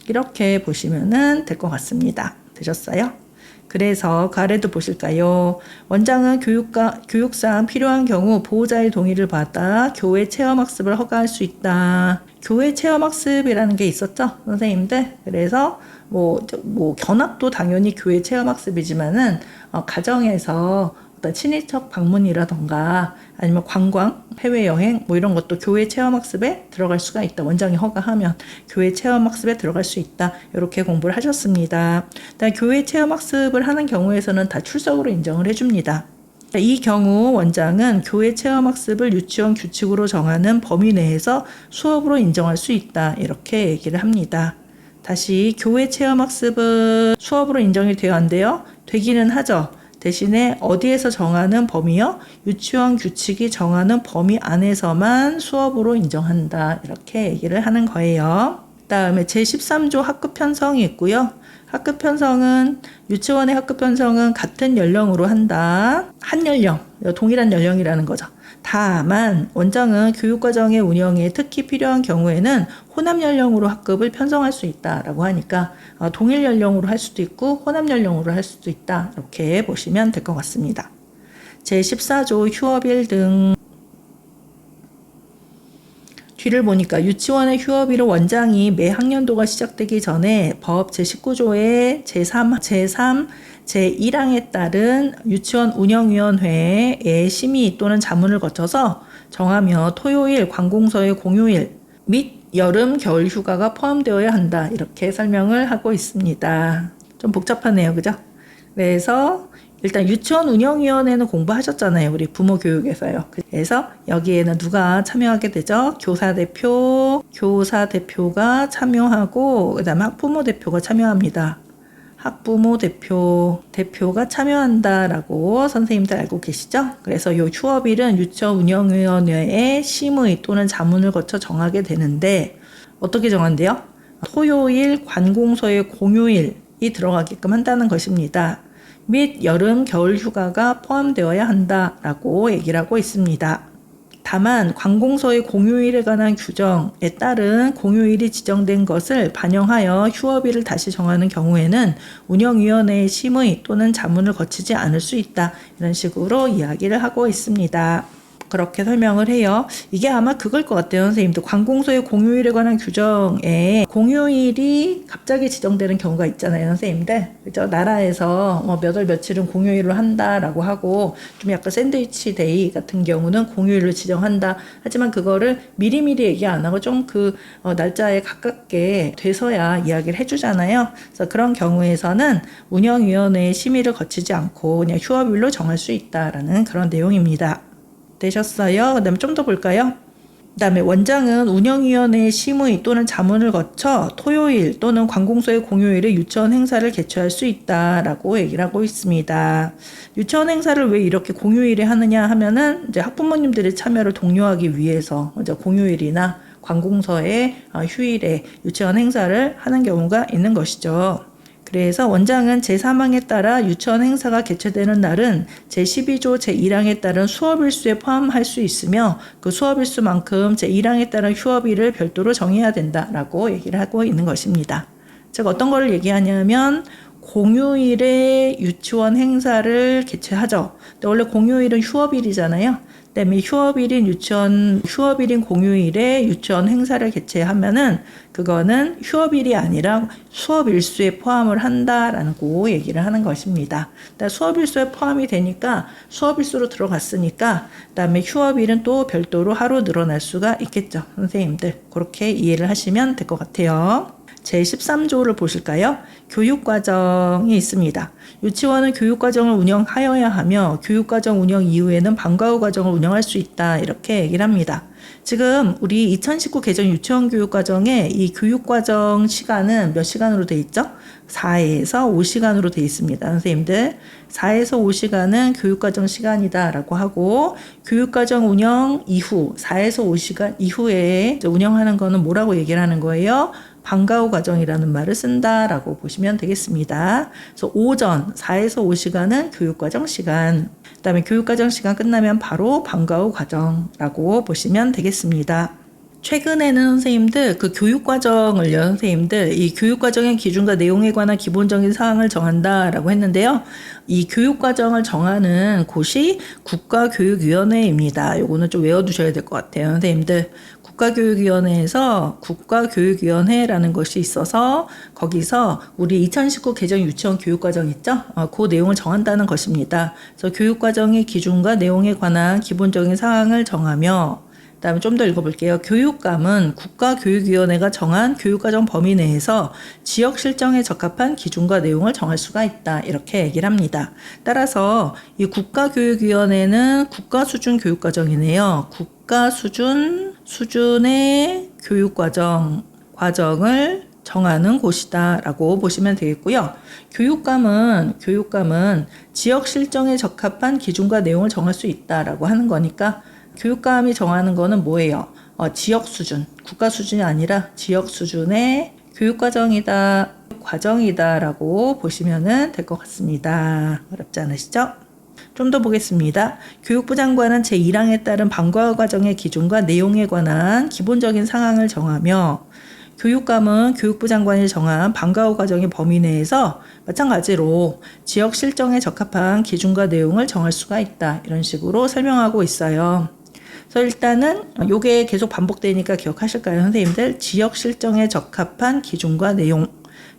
이렇게 보시면은 될 것 같습니다. 되셨어요? 그래서 그 아래도 보실까요? 원장은 교육상 필요한 경우 보호자의 동의를 받아 교외 체험학습을 허가할 수 있다. 교외 체험학습이라는 게 있었죠, 선생님들. 그래서 뭐 견학도 당연히 교외 체험학습이지만은 가정에서 어떤 친인척 방문이라던가 아니면 관광, 해외여행 이런 것도 교외 체험학습에 들어갈 수가 있다. 원장이 허가하면 교외 체험학습에 들어갈 수 있다. 이렇게 공부를 하셨습니다. 교외 체험학습을 하는 경우에서는 다 출석으로 인정을 해줍니다. 이 경우 원장은 교외 체험학습을 유치원 규칙으로 정하는 범위 내에서 수업으로 인정할 수 있다. 이렇게 얘기를 합니다. 다시 교외 체험학습은 수업으로 인정이 돼야 한대요. 되기는 하죠. 대신에 어디에서 정하는 범위요? 유치원 규칙이 정하는 범위 안에서만 수업으로 인정한다. 이렇게 얘기를 하는 거예요. 그다음에 제13조 학급 편성이 있고요. 학급 편성은 유치원의 학급 편성은 같은 연령으로 한다. 한 연령, 동일한 연령이라는 거죠. 다만 원장은 교육과정의 운영에 특히 필요한 경우에는 혼합 연령으로 학급을 편성할 수 있다라고 하니까 동일 연령으로 할 수도 있고 혼합 연령으로 할 수도 있다. 이렇게 보시면 될 것 같습니다. 제14조 휴업일 등 뒤를 보니까 유치원의 휴업일을 원장이 매 학년도가 시작되기 전에 법 제19조의 제3, 제1항에 따른 유치원 운영위원회의 심의 또는 자문을 거쳐서 정하며 토요일, 관공서의 공휴일 및 여름, 겨울 휴가가 포함되어야 한다. 이렇게 설명을 하고 있습니다. 좀 복잡하네요, 그죠? 그래서 일단 유치원 운영위원회는 공부하셨잖아요. 우리 부모 교육에서요. 그래서 여기에는 누가 참여하게 되죠? 교사대표가 참여하고 그다음에 학부모 대표가 참여합니다. 학부모 대표가 참여한다라고 선생님들 알고 계시죠? 그래서 이 휴업일은 유치원 운영위원회의 심의 또는 자문을 거쳐 정하게 되는데 어떻게 정한대요? 토요일, 관공서의 공휴일이 들어가게끔 한다는 것입니다. 및 여름, 겨울 휴가가 포함되어야 한다라고 얘기를 하고 있습니다. 다만 관공서의 공휴일에 관한 규정에 따른 공휴일이 지정된 것을 반영하여 휴업일을 다시 정하는 경우에는 운영위원회의 심의 또는 자문을 거치지 않을 수 있다. 이런 식으로 이야기를 하고 있습니다. 그렇게 설명을 해요. 이게 아마 그걸 것 같아요, 선생님도. 관공서의 공휴일에 관한 규정에 공휴일이 갑자기 지정되는 경우가 있잖아요, 선생님들. 그죠? 나라에서 몇 월 며칠은 공휴일로 한다라고 하고, 좀 약간 샌드위치 데이 같은 경우는 공휴일로 지정한다. 하지만 그거를 미리미리 얘기 안 하고 좀 날짜에 가깝게 돼서야 이야기를 해주잖아요. 그래서 그런 경우에서는 운영위원회의 심의를 거치지 않고 그냥 휴업일로 정할 수 있다라는 그런 내용입니다. 되셨어요? 그 다음에 좀 더 볼까요? 그 다음에 원장은 운영위원회의 심의 또는 자문을 거쳐 토요일 또는 관공서의 공휴일에 유치원 행사를 개최할 수 있다라고 얘기를 하고 있습니다. 유치원 행사를 왜 이렇게 공휴일에 하느냐 하면은 이제 학부모님들의 참여를 독려하기 위해서 이제 공휴일이나 관공서의 휴일에 유치원 행사를 하는 경우가 있는 것이죠. 그래서 원장은 제3항에 따라 유치원 행사가 개최되는 날은 제12조 제1항에 따른 수업일수에 포함할 수 있으며 그 수업일수만큼 제1항에 따른 휴업일을 별도로 정해야 된다라고 얘기를 하고 있는 것입니다. 즉 어떤 걸 얘기하냐면 공휴일에 유치원 행사를 개최하죠. 근데 원래 공휴일은 휴업일이잖아요. 그다음에 휴업일인 공휴일에 유치원 행사를 개최하면은 그거는 휴업일이 아니라 수업일수에 포함을 한다라고 얘기를 하는 것입니다. 수업일수에 포함이 되니까 수업일수로 들어갔으니까 그다음에 휴업일은 또 별도로 하루 늘어날 수가 있겠죠. 선생님들 그렇게 이해를 하시면 될 것 같아요. 제13조를 보실까요? 교육과정이 있습니다. 유치원은 교육과정을 운영하여야 하며 교육과정 운영 이후에는 방과 후 과정을 운영할 수 있다 이렇게 얘기를 합니다. 지금 우리 2019 개정 유치원 교육과정에 이 교육과정 시간은 몇 시간으로 돼 있죠? 4에서 5시간으로 돼 있습니다. 선생님들 4에서 5시간은 교육과정 시간이다 라고 하고 교육과정 운영 이후 4에서 5시간 이후에 운영하는 거는 뭐라고 얘기를 하는 거예요? 방과 후 과정이라는 말을 쓴다라고 보시면 되겠습니다. 그래서 오전 4에서 5시간은 교육과정 시간, 그 다음에 교육과정 시간 끝나면 바로 방과 후 과정라고 보시면 되겠습니다. 최근에는 선생님들 그 교육과정을요, 선생님들 이 교육과정의 기준과 내용에 관한 기본적인 사항을 정한다라고 했는데요. 이 교육과정을 정하는 곳이 국가교육위원회입니다. 요거는 좀 외워두셔야 될 것 같아요, 선생님들. 국가교육위원회에서 국가교육위원회라는 것이 있어서 거기서 우리 2019 개정 유치원 교육과정 있죠? 그 내용을 정한다는 것입니다. 그래서 교육과정의 기준과 내용에 관한 기본적인 사항을 정하며 그 다음에 좀 더 읽어볼게요. 교육감은 국가교육위원회가 정한 교육과정 범위 내에서 지역 실정에 적합한 기준과 내용을 정할 수가 있다. 이렇게 얘기를 합니다. 따라서 이 국가교육위원회는 국가수준 교육과정이네요. 수준의 과정을 정하는 곳이다 라고 보시면 되겠고요. 교육감은 지역 실정에 적합한 기준과 내용을 정할 수 있다라고 하는 거니까 교육감이 정하는 거는 뭐예요? 지역 수준, 국가 수준이 아니라 지역 수준의 교육과정이다, 과정이다라고 보시면 될 것 같습니다. 어렵지 않으시죠? 좀 더 보겠습니다. 교육부 장관은 제1항에 따른 방과 후 과정의 기준과 내용에 관한 기본적인 상황을 정하며 교육감은 교육부 장관이 정한 방과 후 과정의 범위 내에서 마찬가지로 지역 실정에 적합한 기준과 내용을 정할 수가 있다. 이런 식으로 설명하고 있어요. 그래서 일단은 요게 계속 반복되니까 기억하실까요, 선생님들? 지역 실정에 적합한 기준과 내용.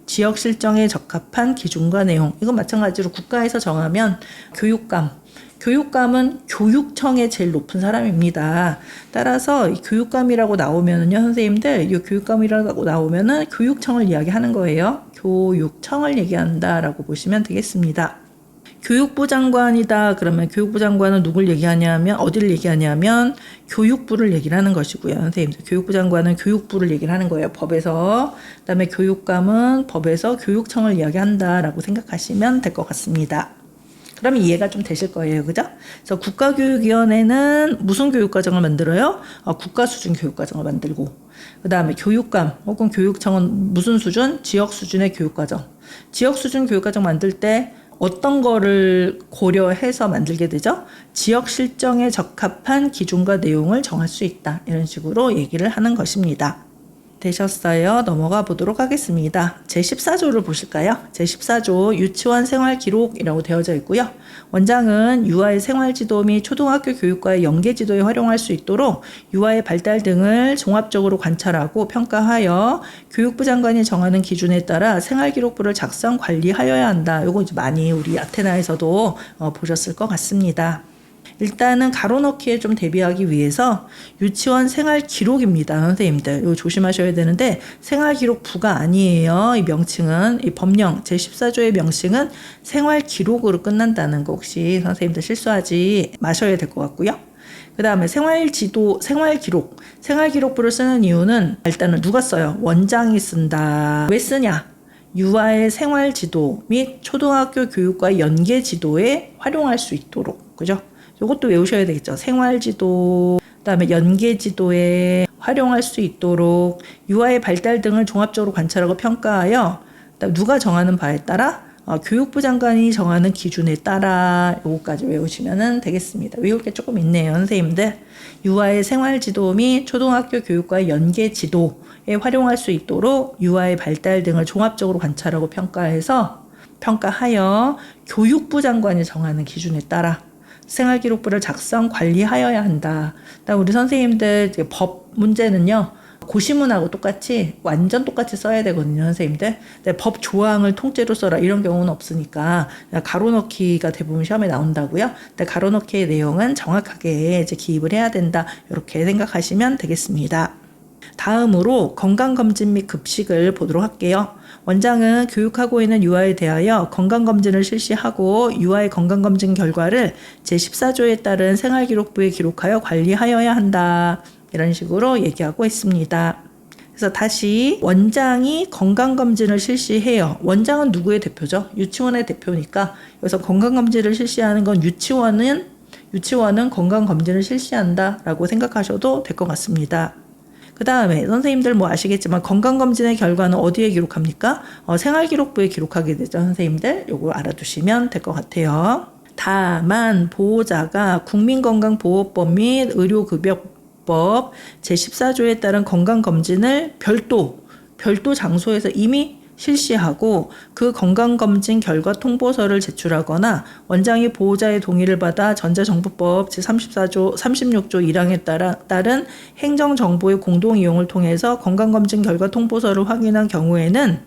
지역 실정에 적합한 기준과 내용. 이건 마찬가지로 국가에서 정하면 교육감은 교육청의 제일 높은 사람입니다. 따라서 이 교육감이라고 나오면은요, 선생님들, 이 교육감이라고 나오면은 교육청을 이야기하는 거예요. 교육청을 얘기한다라고 보시면 되겠습니다. 교육부 장관이다. 그러면 교육부 장관은 누굴 얘기하냐면 어디를 얘기하냐면 교육부를 얘기를 하는 것이고요. 선생님들 교육부 장관은 교육부를 얘기를 하는 거예요. 법에서. 그다음에 교육감은 법에서 교육청을 이야기한다라고 생각하시면 될 것 같습니다. 그러면 이해가 좀 되실 거예요. 그죠? 그래서 국가교육위원회는 무슨 교육과정을 만들어요? 국가수준 교육과정을 만들고 그 다음에 교육감 혹은 교육청은 무슨 수준? 지역 수준의 교육과정. 지역 수준 교육과정 만들 때 어떤 거를 고려해서 만들게 되죠? 지역 실정에 적합한 기준과 내용을 정할 수 있다. 이런 식으로 얘기를 하는 것입니다. 되셨어요? 넘어가 보도록 하겠습니다. 제14조를 보실까요? 제14조 유치원 생활 기록이라고 되어져 있고요. 원장은 유아의 생활 지도 및 초등학교 교육과의 연계 지도에 활용할 수 있도록 유아의 발달 등을 종합적으로 관찰하고 평가하여 교육부 장관이 정하는 기준에 따라 생활 기록부를 작성 관리하여야 한다. 요거 이제 많이 우리 아테나에서도 보셨을 것 같습니다. 일단은 가로넣기에 좀 대비하기 위해서 유치원 생활 기록입니다. 선생님들 이거 조심하셔야 되는데 생활 기록부가 아니에요. 이 명칭은 이 법령 제14조의 명칭은 생활 기록으로 끝난다는 거 혹시 선생님들 실수하지 마셔야 될 것 같고요. 그 다음에 생활 기록부를 쓰는 이유는 일단은 누가 써요? 원장이 쓴다. 왜 쓰냐? 유아의 생활 지도 및 초등학교 교육과 연계 지도에 활용할 수 있도록, 그죠? 이것도 외우셔야 되겠죠. 생활지도, 그다음에 연계지도에 활용할 수 있도록 유아의 발달 등을 종합적으로 관찰하고 평가하여 누가 정하는 바에 따라 교육부 장관이 정하는 기준에 따라 요거까지 외우시면 되겠습니다. 외울 게 조금 있네요, 선생님들. 유아의 생활지도 및 초등학교 교육과의 연계지도에 활용할 수 있도록 유아의 발달 등을 종합적으로 관찰하고 평가하여 교육부 장관이 정하는 기준에 따라 생활기록부를 작성 관리하여야 한다. 우리 선생님들 법 문제는요. 고시문하고 완전 똑같이 써야 되거든요, 선생님들. 근데 법 조항을 통째로 써라 이런 경우는 없으니까 가로넣기가 대부분 시험에 나온다고요. 근데 가로넣기의 내용은 정확하게 이제 기입을 해야 된다. 이렇게 생각하시면 되겠습니다. 다음으로 건강검진 및 급식을 보도록 할게요. 원장은 교육하고 있는 유아에 대하여 건강검진을 실시하고 유아의 건강검진 결과를 제14조에 따른 생활기록부에 기록하여 관리하여야 한다. 이런 식으로 얘기하고 있습니다. 그래서 다시 원장이 건강검진을 실시해요. 원장은 누구의 대표죠? 유치원의 대표니까 여기서 건강검진을 실시하는 건 유치원은 건강검진을 실시한다라고 생각하셔도 될 것 같습니다. 그 다음에 선생님들 아시겠지만 건강검진의 결과는 어디에 기록합니까? 생활기록부에 기록하게 되죠. 선생님들 요거 알아두시면 될 것 같아요. 다만 보호자가 국민건강보호법 및 의료급여법 제14조에 따른 건강검진을 별도 장소에서 이미 실시하고 그 건강검진 결과 통보서를 제출하거나 원장이 보호자의 동의를 받아 전자정보법 제34조 36조 1항에 따른 행정정보의 공동이용을 통해서 건강검진 결과 통보서를 확인한 경우에는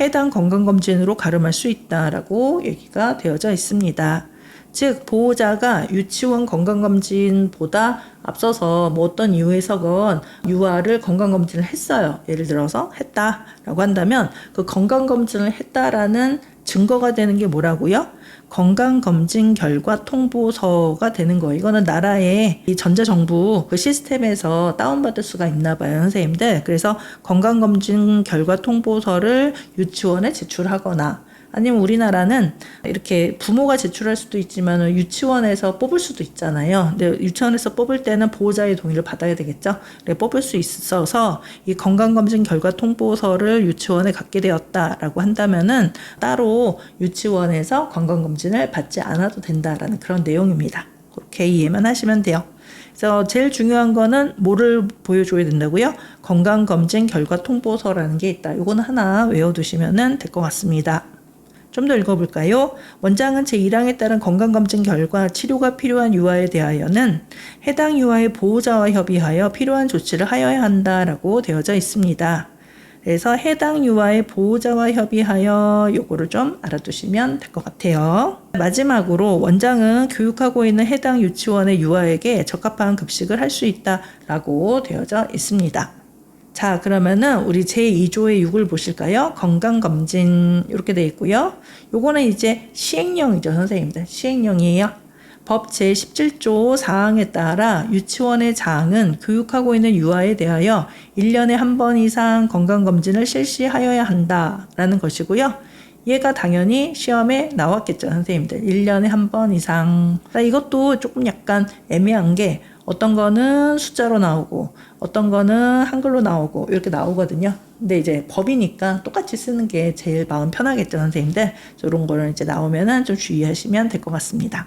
해당 건강검진으로 가름할 수 있다라고 얘기가 되어져 있습니다. 즉 보호자가 유치원 건강검진보다 앞서서 어떤 이유에서건 유아를 건강검진을 했어요. 예를 들어서 했다라고 한다면 그 건강검진을 했다라는 증거가 되는 게 뭐라고요? 건강검진 결과 통보서가 되는 거예요. 이거는 나라의 이 전자정부 그 시스템에서 다운받을 수가 있나 봐요, 선생님들. 그래서 건강검진 결과 통보서를 유치원에 제출하거나 아니면 우리나라는 이렇게 부모가 제출할 수도 있지만 유치원에서 뽑을 수도 있잖아요. 근데 유치원에서 뽑을 때는 보호자의 동의를 받아야 되겠죠. 뽑을 수 있어서 이 건강검진 결과 통보서를 유치원에 갖게 되었다라고 한다면은 따로 유치원에서 건강검진을 받지 않아도 된다라는 그런 내용입니다. 그렇게 이해만 하시면 돼요. 그래서 제일 중요한 거는 뭐를 보여줘야 된다고요? 건강검진 결과 통보서라는 게 있다. 이거는 하나 외워두시면 될 것 같습니다. 좀 더 읽어볼까요? 원장은 제1항에 따른 건강검진 결과 치료가 필요한 유아에 대하여는 해당 유아의 보호자와 협의하여 필요한 조치를 하여야 한다라고 되어져 있습니다. 그래서 해당 유아의 보호자와 협의하여 요거를 좀 알아두시면 될 것 같아요. 마지막으로 원장은 교육하고 있는 해당 유치원의 유아에게 적합한 급식을 할 수 있다라고 되어져 있습니다. 자, 그러면은 우리 제2조의 6을 보실까요? 건강검진 이렇게 돼 있고요. 요거는 이제 시행령이죠, 선생님들. 시행령이에요. 법 제17조 4항에 따라 유치원의 장은 교육하고 있는 유아에 대하여 1년에 한 번 이상 건강검진을 실시하여야 한다라는 것이고요. 얘가 당연히 시험에 나왔겠죠, 선생님들. 1년에 한 번 이상. 이것도 조금 약간 애매한 게 어떤 거는 숫자로 나오고 어떤 거는 한글로 나오고 이렇게 나오거든요. 근데 이제 법이니까 똑같이 쓰는 게 제일 마음 편하겠죠, 선생님들. 이런 거를 이제 나오면은 좀 주의하시면 될 것 같습니다.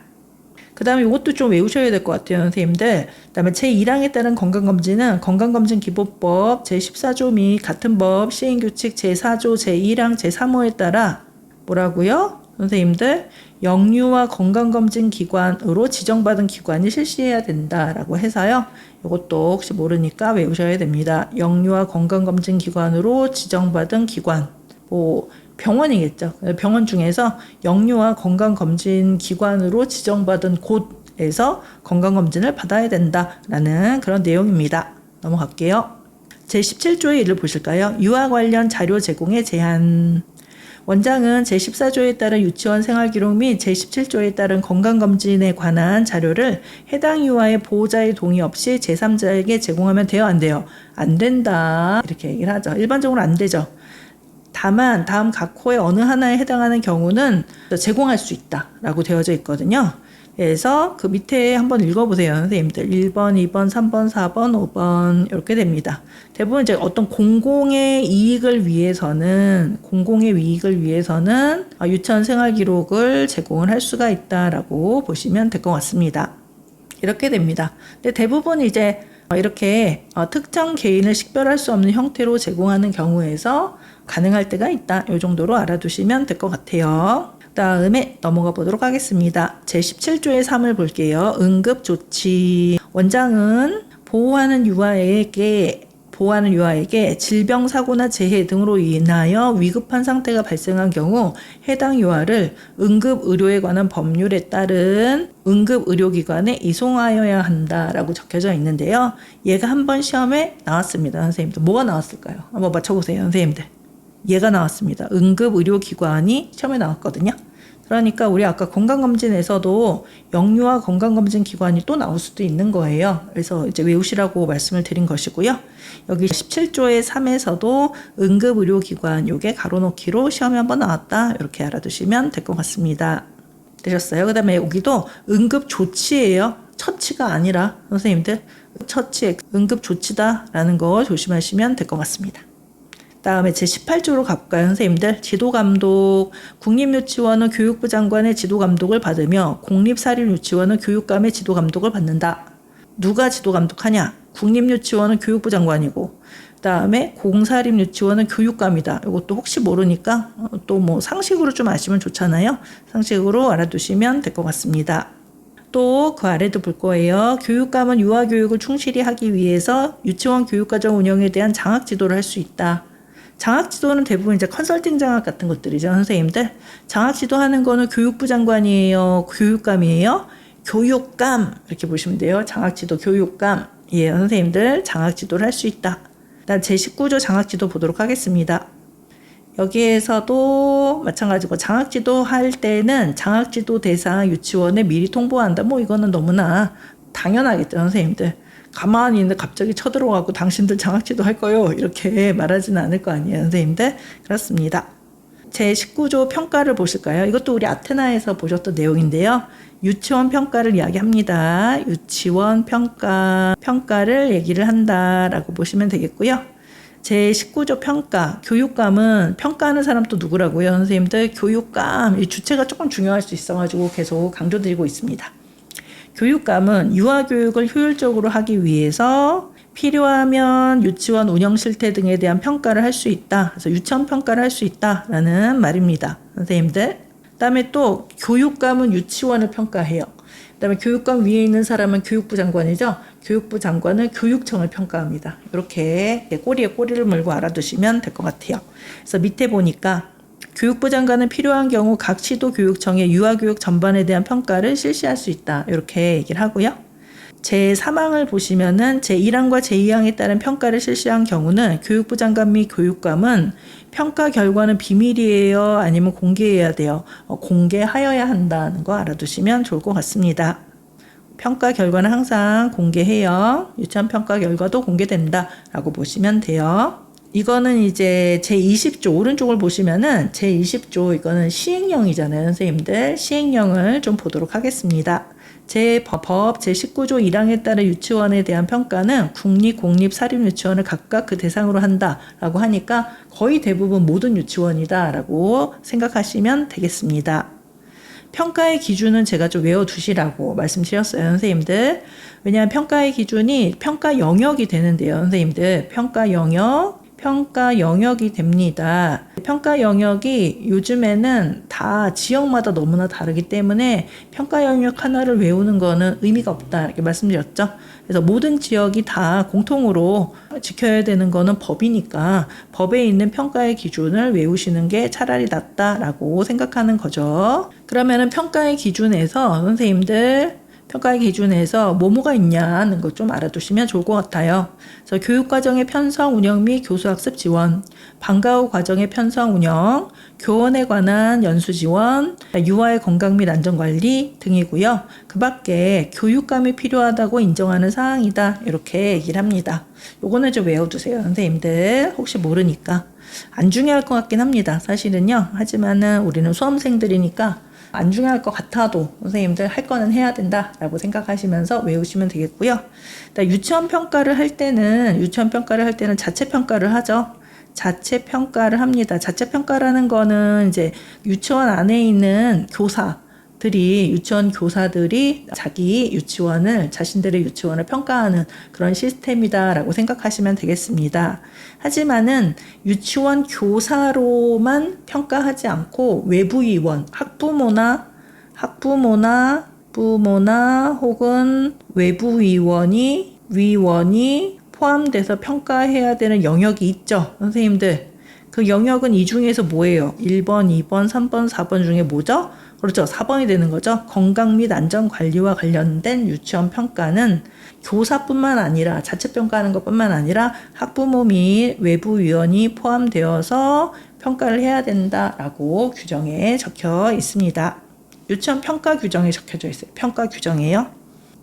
그 다음에 이것도 좀 외우셔야 될 것 같아요, 선생님들. 그 다음에 제1항에 따른 건강검진은 건강검진 기본법 제14조 및 같은 법 시행규칙 제4조 제1항 제3호에 따라 뭐라고요? 선생님들, 영유아 건강검진 기관으로 지정받은 기관이 실시해야 된다라고 해서요. 이것도 혹시 모르니까 외우셔야 됩니다. 영유아 건강검진 기관으로 지정받은 기관, 뭐 병원이겠죠. 병원 중에서 영유아 건강검진 기관으로 지정받은 곳에서 건강검진을 받아야 된다라는 그런 내용입니다. 넘어갈게요. 제17조의 1을 보실까요? 유아 관련 자료 제공의 제한. 원장은 제14조에 따른 유치원 생활기록 및 제17조에 따른 건강검진에 관한 자료를 해당 유아의 보호자의 동의 없이 제3자에게 제공하면 돼요? 안 돼요? 안 된다. 이렇게 얘기를 하죠. 일반적으로 안 되죠. 다만 다음 각 호의 어느 하나에 해당하는 경우는 제공할 수 있다라고 되어져 있거든요. 그래서 그 밑에 한번 읽어보세요, 선생님들. 1번, 2번, 3번, 4번, 5번 이렇게 됩니다. 대부분 이제 어떤 공공의 이익을 위해서는 유치원 생활 기록을 제공을 할 수가 있다라고 보시면 될 것 같습니다. 이렇게 됩니다. 근데 대부분 이제 이렇게 특정 개인을 식별할 수 없는 형태로 제공하는 경우에서 가능할 때가 있다. 이 정도로 알아두시면 될 것 같아요. 다음에 넘어가 보도록 하겠습니다. 제17조의 3을 볼게요. 응급조치. 원장은 보호하는 유아에게 질병, 사고나 재해 등으로 인하여 위급한 상태가 발생한 경우 해당 유아를 응급의료에 관한 법률에 따른 응급의료기관에 이송하여야 한다라고 적혀져 있는데요. 얘가 한번 시험에 나왔습니다. 선생님들. 뭐가 나왔을까요? 한번 맞춰보세요, 선생님들. 얘가 나왔습니다. 응급의료기관이 시험에 나왔거든요. 그러니까 우리 아까 건강검진에서도 영유아 건강검진 기관이 또 나올 수도 있는 거예요. 그래서 이제 외우시라고 말씀을 드린 것이고요. 여기 17조의 3에서도 응급의료기관 요게 가로놓기로 시험에 한번 나왔다. 이렇게 알아두시면 될 것 같습니다. 되셨어요? 그 다음에 여기도 응급조치예요. 처치가 아니라 선생님들 처치 응급조치다라는 거 조심하시면 될 것 같습니다. 다음에 제18조로 가볼까요, 선생님들? 지도감독. 국립유치원은 교육부 장관의 지도감독을 받으며 공립사립유치원은 교육감의 지도감독을 받는다. 누가 지도감독하냐? 국립유치원은 교육부 장관이고 그다음에 공사립유치원은 교육감이다. 이것도 혹시 모르니까 또 뭐 상식으로 좀 아시면 좋잖아요. 상식으로 알아두시면 될 것 같습니다. 또 그 아래도 볼 거예요. 교육감은 유아교육을 충실히 하기 위해서 유치원 교육과정 운영에 대한 장학 지도를 할 수 있다. 장학 지도는 대부분 이제 컨설팅 장학 같은 것들이죠, 선생님들. 장학 지도하는 거는 교육부 장관이에요, 교육감이에요? 교육감 이렇게 보시면 돼요. 장학 지도 교육감. 예, 선생님들 장학 지도를 할 수 있다. 일단 제19조 장학 지도 보도록 하겠습니다. 여기에서도 마찬가지고 장학 지도 할 때는 장학 지도 대상 유치원에 미리 통보한다. 뭐 이거는 너무나 당연하겠죠, 선생님들. 가만히 있는데 갑자기 쳐들어가고 당신들 장학지도 할 거요 이렇게 말하지는 않을 거 아니에요, 선생님들. 그렇습니다. 제19조 평가를 보실까요? 이것도 우리 아테나에서 보셨던 내용인데요. 유치원 평가를 이야기합니다. 유치원 평가를 얘기를 한다라고 보시면 되겠고요. 제19조 평가, 교육감은 평가하는 사람 또 누구라고요, 선생님들? 교육감. 이 주체가 조금 중요할 수 있어가지고 계속 강조드리고 있습니다. 교육감은 유아교육을 효율적으로 하기 위해서 필요하면 유치원 운영 실태 등에 대한 평가를 할 수 있다. 그래서 유치원 평가를 할 수 있다라는 말입니다, 선생님들. 그다음에 또 교육감은 유치원을 평가해요. 그다음에 교육감 위에 있는 사람은 교육부 장관이죠. 교육부 장관은 교육청을 평가합니다. 이렇게 꼬리에 꼬리를 물고 알아두시면 될 것 같아요. 그래서 밑에 보니까 교육부 장관은 필요한 경우 각 시도 교육청의 유아교육 전반에 대한 평가를 실시할 수 있다. 이렇게 얘기를 하고요. 제3항을 보시면은 제1항과 제2항에 따른 평가를 실시한 경우는 교육부 장관 및 교육감은 평가 결과는 비밀이에요? 아니면 공개해야 돼요? 공개하여야 한다는 거 알아두시면 좋을 것 같습니다. 평가 결과는 항상 공개해요. 유치원 평가 결과도 공개된다라고 보시면 돼요. 이거는 이제 제20조 오른쪽을 보시면은 제20조 이거는 시행령이잖아요, 선생님들. 시행령을 좀 보도록 하겠습니다. 법 제19조 1항에 따른 유치원에 대한 평가는 국립, 공립, 사립 유치원을 각각 그 대상으로 한다라고 하니까 거의 대부분 모든 유치원이다라고 생각하시면 되겠습니다. 평가의 기준은 제가 좀 외워두시라고 말씀드렸어요, 선생님들. 왜냐하면 평가의 기준이 평가 영역이 되는데요, 선생님들. 평가 영역이 됩니다. 평가 영역이 요즘에는 다 지역마다 너무나 다르기 때문에 평가 영역 하나를 외우는 거는 의미가 없다 이렇게 말씀드렸죠. 그래서 모든 지역이 다 공통으로 지켜야 되는 거는 법이니까 법에 있는 평가의 기준을 외우시는 게 차라리 낫다라고 생각하는 거죠. 그러면은 평가의 기준에서 선생님들 평가의 기준에서 뭐가 있냐는 것 좀 알아두시면 좋을 것 같아요. 그래서 교육과정의 편성 운영 및 교수학습 지원, 방과 후 과정의 편성 운영, 교원에 관한 연수 지원, 유아의 건강 및 안전관리 등이고요. 그 밖에 교육감이 필요하다고 인정하는 사항이다. 이렇게 얘기를 합니다. 요거는 좀 외워두세요, 선생님들. 혹시 모르니까. 안 중요할 것 같긴 합니다. 사실은요. 하지만은 우리는 수험생들이니까 안 중요할 것 같아도 선생님들 할 거는 해야 된다라고 생각하시면서 외우시면 되겠고요. 유치원 평가를 할 때는 자체 평가를 하죠. 자체 평가를 합니다. 자체 평가라는 거는 이제 유치원 안에 있는 유치원 교사들이 자신들의 유치원을 평가하는 그런 시스템이다라고 생각하시면 되겠습니다. 하지만은 유치원 교사로만 평가하지 않고 외부위원, 학부모나 혹은 위원이 포함돼서 평가해야 되는 영역이 있죠, 선생님들. 그 영역은 이 중에서 뭐예요? 1번, 2번, 3번, 4번 중에 뭐죠? 그렇죠. 4번이 되는 거죠. 건강 및 안전 관리와 관련된 유치원 평가는 교사뿐만 아니라 자체 평가하는 것뿐만 아니라 학부모 및 외부 위원이 포함되어서 평가를 해야 된다라고 규정에 적혀 있습니다. 유치원 평가 규정에 적혀져 있어요. 평가 규정이에요.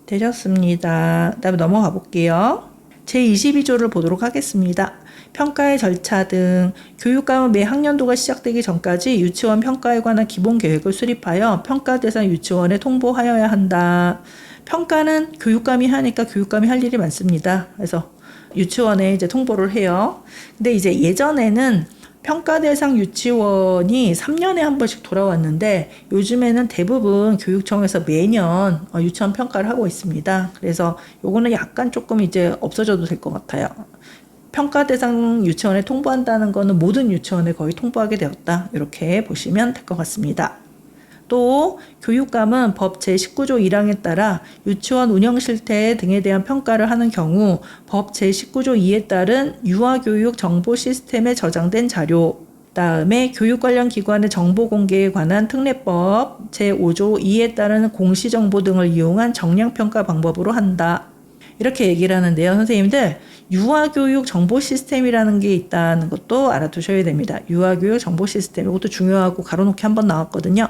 되셨습니다. 그다음에 넘어가 볼게요. 제22조를 보도록 하겠습니다. 평가의 절차 등 교육감은 매 학년도가 시작되기 전까지 유치원 평가에 관한 기본 계획을 수립하여 평가 대상 유치원에 통보하여야 한다. 평가는 교육감이 하니까 교육감이 할 일이 많습니다. 그래서 유치원에 이제 통보를 해요. 근데 이제 예전에는 평가 대상 유치원이 3년에 한 번씩 돌아왔는데 요즘에는 대부분 교육청에서 매년 유치원 평가를 하고 있습니다. 그래서 요거는 약간 조금 이제 없어져도 될 것 같아요. 평가 대상 유치원에 통보한다는 거는 모든 유치원에 거의 통보하게 되었다. 이렇게 보시면 될 것 같습니다. 또 교육감은 법 제19조 1항에 따라 유치원 운영 실태 등에 대한 평가를 하는 경우 법 제19조 2에 따른 유아교육 정보 시스템에 저장된 자료, 다음에 교육 관련 기관의 정보 공개에 관한 특례법 제5조 2에 따른 공시정보 등을 이용한 정량평가 방법으로 한다. 이렇게 얘기를 하는데요. 선생님들, 유아교육 정보 시스템이라는 게 있다는 것도 알아두셔야 됩니다. 유아교육 정보 시스템, 이것도 중요하고 가로놓기 한번 나왔거든요.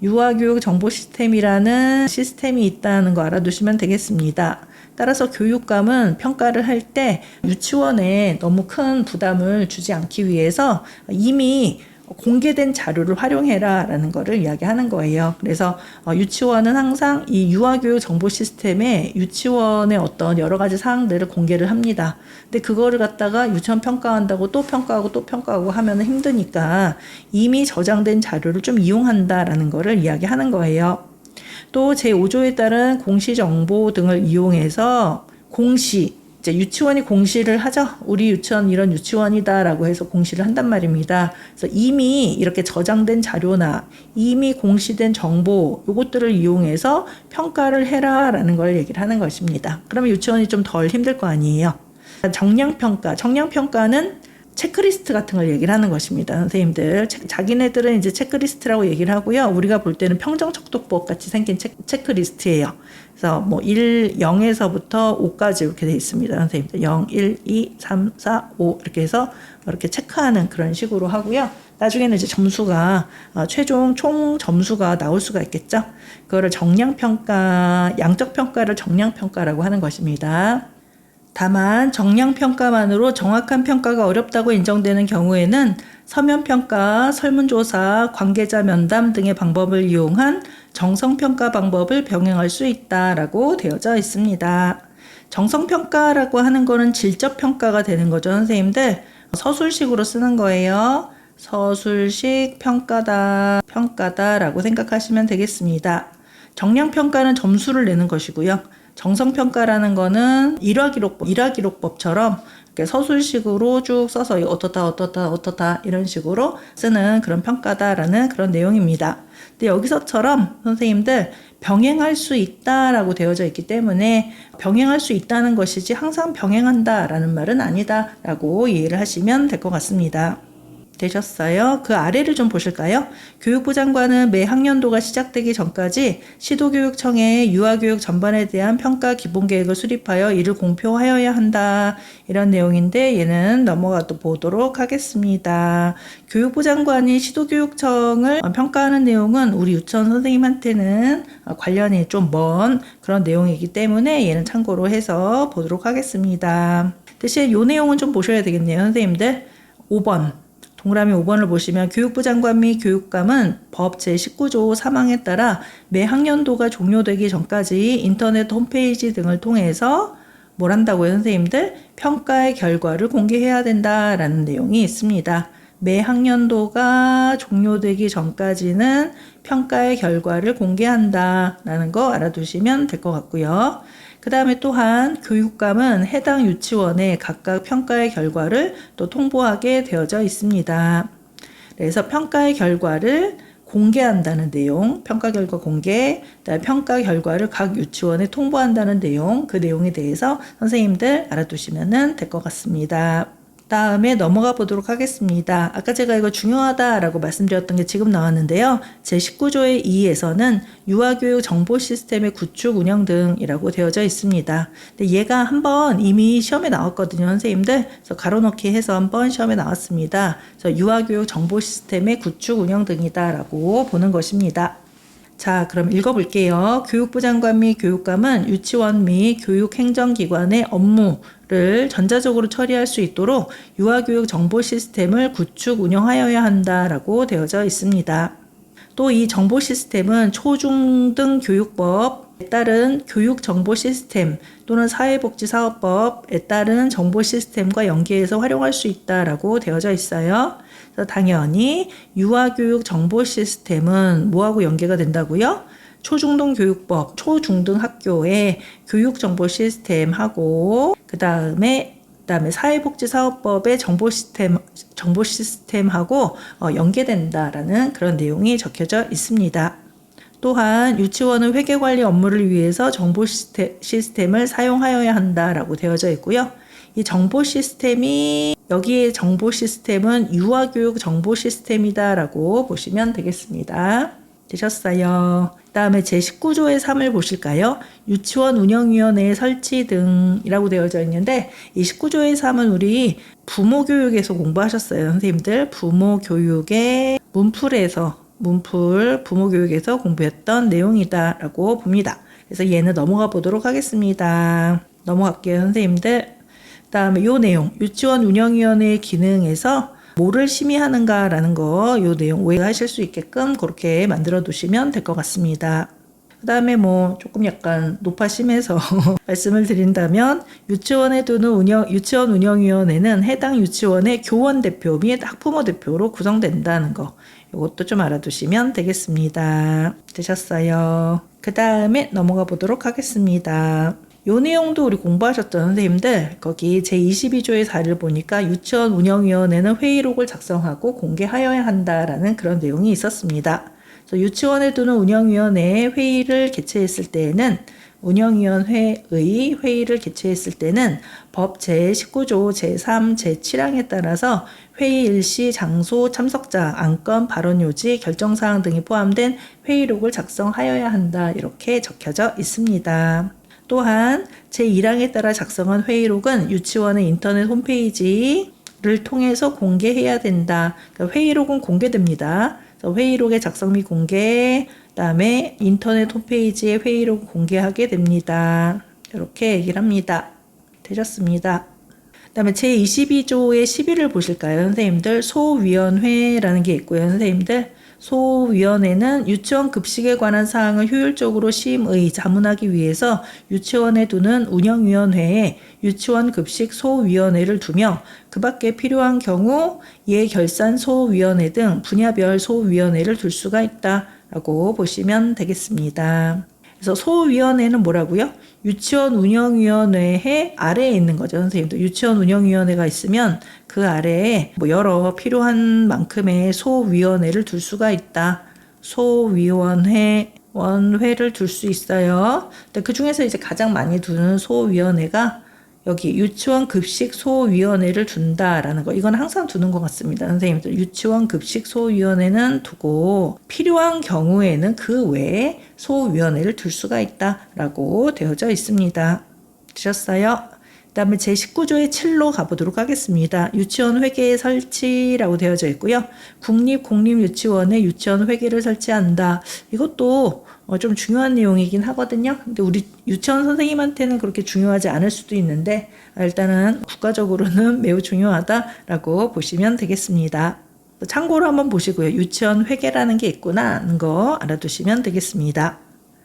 유아교육 정보 시스템이라는 시스템이 있다는 거 알아두시면 되겠습니다. 따라서 교육감은 평가를 할 때 유치원에 너무 큰 부담을 주지 않기 위해서 이미 공개된 자료를 활용해라 라는 거를 이야기하는 거예요. 그래서 유치원은 항상 이 유아교육 정보 시스템에 유치원의 어떤 여러 가지 사항들을 공개를 합니다. 근데 그거를 갖다가 유치원 평가한다고 또 평가하고 하면 힘드니까 이미 저장된 자료를 좀 이용한다라는 거를 이야기하는 거예요. 또 제5조에 따른 공시정보 등을 이용해서 이제 유치원이 공시를 하죠. 우리 유치원 이런 유치원이다라고 해서 공시를 한단 말입니다. 그래서 이미 이렇게 저장된 자료나 이미 공시된 정보 요것들을 이용해서 평가를 해라라는 걸 얘기를 하는 것입니다. 그러면 유치원이 좀 덜 힘들 거 아니에요. 정량평가는 체크리스트 같은 걸 얘기를 하는 것입니다. 선생님들. 자기네들은 이제 체크리스트라고 얘기를 하고요. 우리가 볼 때는 평정척독법 같이 생긴 체크리스트예요. 그래서 0에서부터 5까지 이렇게 되어 있습니다. 선생님들. 0, 1, 2, 3, 4, 5 이렇게 해서 이렇게 체크하는 그런 식으로 하고요. 나중에는 이제 점수가 최종 총 점수가 나올 수가 있겠죠. 그거를 양적평가를 정량평가라고 하는 것입니다. 다만 정량평가만으로 정확한 평가가 어렵다고 인정되는 경우에는 서면평가, 설문조사, 관계자 면담 등의 방법을 이용한 정성평가 방법을 병행할 수 있다라고 되어져 있습니다. 정성평가라고 하는 거는 질적평가가 되는 거죠, 선생님들. 서술식으로 쓰는 거예요. 서술식 평가다라고 생각하시면 되겠습니다. 정량평가는 점수를 내는 것이고요. 정성평가라는 거는 일화기록법처럼 이렇게 서술식으로 쭉 써서 어떻다 이런 식으로 쓰는 그런 평가다라는 그런 내용입니다. 근데 여기서처럼 선생님들 병행할 수 있다라고 되어져 있기 때문에 병행할 수 있다는 것이지 항상 병행한다라는 말은 아니다라고 이해를 하시면 될 것 같습니다. 되셨어요? 그 아래를 좀 보실까요? 교육부 장관은 매 학년도가 시작되기 전까지 시도교육청에 유아교육 전반에 대한 평가 기본계획을 수립하여 이를 공표하여야 한다. 이런 내용인데 얘는 넘어가 또 보도록 하겠습니다. 교육부 장관이 시도교육청을 평가하는 내용은 우리 유치원 선생님한테는 관련이 좀 먼 그런 내용이기 때문에 얘는 참고로 해서 보도록 하겠습니다. 대신 이 내용은 좀 보셔야 되겠네요. 선생님들 5번 동그라미 5번을 보시면 교육부 장관 및 교육감은 법 제19조 3항에 따라 매 학년도가 종료되기 전까지 인터넷 홈페이지 등을 통해서 뭘 한다고요, 선생님들? 평가의 결과를 공개해야 된다라는 내용이 있습니다. 매 학년도가 종료되기 전까지는 평가의 결과를 공개한다라는 거 알아두시면 될 것 같고요. 그 다음에 또한 교육감은 해당 유치원에 각각 평가의 결과를 또 통보하게 되어져 있습니다. 그래서 평가의 결과를 공개한다는 내용, 평가 결과 공개, 그다음에 평가 결과를 각 유치원에 통보한다는 내용, 그 내용에 대해서 선생님들 알아두시면 될 것 같습니다. 다음에 넘어가 보도록 하겠습니다. 아까 제가 이거 중요하다라고 말씀드렸던 게 지금 나왔는데요. 제19조의 2에서는 유아교육 정보 시스템의 구축 운영 등이라고 되어져 있습니다. 근데 얘가 한번 이미 시험에 나왔거든요, 선생님들. 그래서 가로넣기 해서 한번 시험에 나왔습니다. 그래서 유아교육 정보 시스템의 구축 운영 등이다라고 보는 것입니다. 자, 그럼 읽어볼게요. 교육부 장관 및 교육감은 유치원 및 교육행정기관의 업무를 전자적으로 처리할 수 있도록 유아교육 정보 시스템을 구축 운영하여야 한다라고 되어져 있습니다. 또 이 정보 시스템은 초중등 교육법에 따른 교육 정보 시스템 또는 사회복지사업법에 따른 정보 시스템과 연계해서 활용할 수 있다라고 되어져 있어요. 그래서 당연히 유아교육 정보 시스템은 뭐하고 연계가 된다고요? 초중등 교육법, 초중등 학교의 교육 정보 시스템하고 그다음에 사회복지사업법의 정보 시스템하고 연계된다라는 그런 내용이 적혀져 있습니다. 또한 유치원은 회계관리 업무를 위해서 정보 시스템을 사용하여야 한다라고 되어져 있고요. 이 정보 시스템이 여기에 정보 시스템은 유아교육 정보 시스템이다라고 보시면 되겠습니다. 되셨어요? 다음에 제19조의 3을 보실까요? 유치원 운영위원회 설치 등이라고 되어져 있는데 이 19조의 3은 우리 부모교육에서 공부하셨어요. 선생님들 부모교육의 부모교육에서 공부했던 내용이다라고 봅니다. 그래서 얘는 넘어가 보도록 하겠습니다. 넘어갈게요, 선생님들. 다음에 요 내용, 유치원 운영위원회의 기능에서 뭐를 심의하는가라는 거, 요 내용 오해하실 수 있게끔 그렇게 만들어 두시면 될 것 같습니다. 그 다음에 조금 약간 높아심해서 말씀을 드린다면 유치원에 두는 유치원 운영위원회는 해당 유치원의 교원 대표 및 학부모 대표로 구성된다는 거, 이것도 좀 알아두시면 되겠습니다. 되셨어요? 그 다음에 넘어가 보도록 하겠습니다. 요 내용도 우리 공부하셨던 선생님들 거기 제22조의 4를 보니까 유치원 운영위원회는 회의록을 작성하고 공개하여야 한다라는 그런 내용이 있었습니다. 그래서 유치원에 두는 운영위원회의 회의를 개최했을 때에는 운영위원회의 회의를 개최했을 때는 법 제19조 제3, 제7항에 따라서 회의 일시, 장소, 참석자, 안건, 발언 요지, 결정사항 등이 포함된 회의록을 작성하여야 한다 이렇게 적혀져 있습니다. 또한 제1항에 따라 작성한 회의록은 유치원의 인터넷 홈페이지를 통해서 공개해야 된다. 그러니까 회의록은 공개됩니다. 그래서 회의록의 작성 및 공개, 그다음에 인터넷 홈페이지에 회의록 공개하게 됩니다. 이렇게 얘기를 합니다. 되셨습니다. 그다음에 제22조의 11을 보실까요, 선생님들? 소위원회라는 게 있고요, 선생님들. 소위원회는 유치원 급식에 관한 사항을 효율적으로 심의 자문하기 위해서 유치원에 두는 운영위원회에 유치원 급식 소위원회를 두며 그 밖에 필요한 경우 예결산 소위원회 등 분야별 소위원회를 둘 수가 있다라고 보시면 되겠습니다. 그래서 소위원회는 뭐라고요? 유치원 운영위원회 아래에 있는 거죠. 선생님도 유치원 운영위원회가 있으면 그 아래에 뭐 여러 필요한 만큼의 소위원회를 둘 수가 있다. 원회를 둘 수 있어요. 근데 그 중에서 이제 가장 많이 두는 소위원회가 여기 유치원 급식 소위원회를 둔다라는 거. 이건 항상 두는 것 같습니다. 선생님들 유치원 급식 소위원회는 두고 필요한 경우에는 그 외에 소위원회를 둘 수가 있다라고 되어져 있습니다. 되셨어요? 그 다음에 제19조의 7로 가보도록 하겠습니다. 유치원 회계 설치라고 되어져 있고요. 공립유치원에 유치원 회계를 설치한다. 이것도 좀 중요한 내용이긴 하거든요. 근데 우리 유치원 선생님한테는 그렇게 중요하지 않을 수도 있는데 일단은 국가적으로는 매우 중요하다라고 보시면 되겠습니다. 참고로 한번 보시고요. 유치원 회계라는 게 있구나 하는 거 알아두시면 되겠습니다.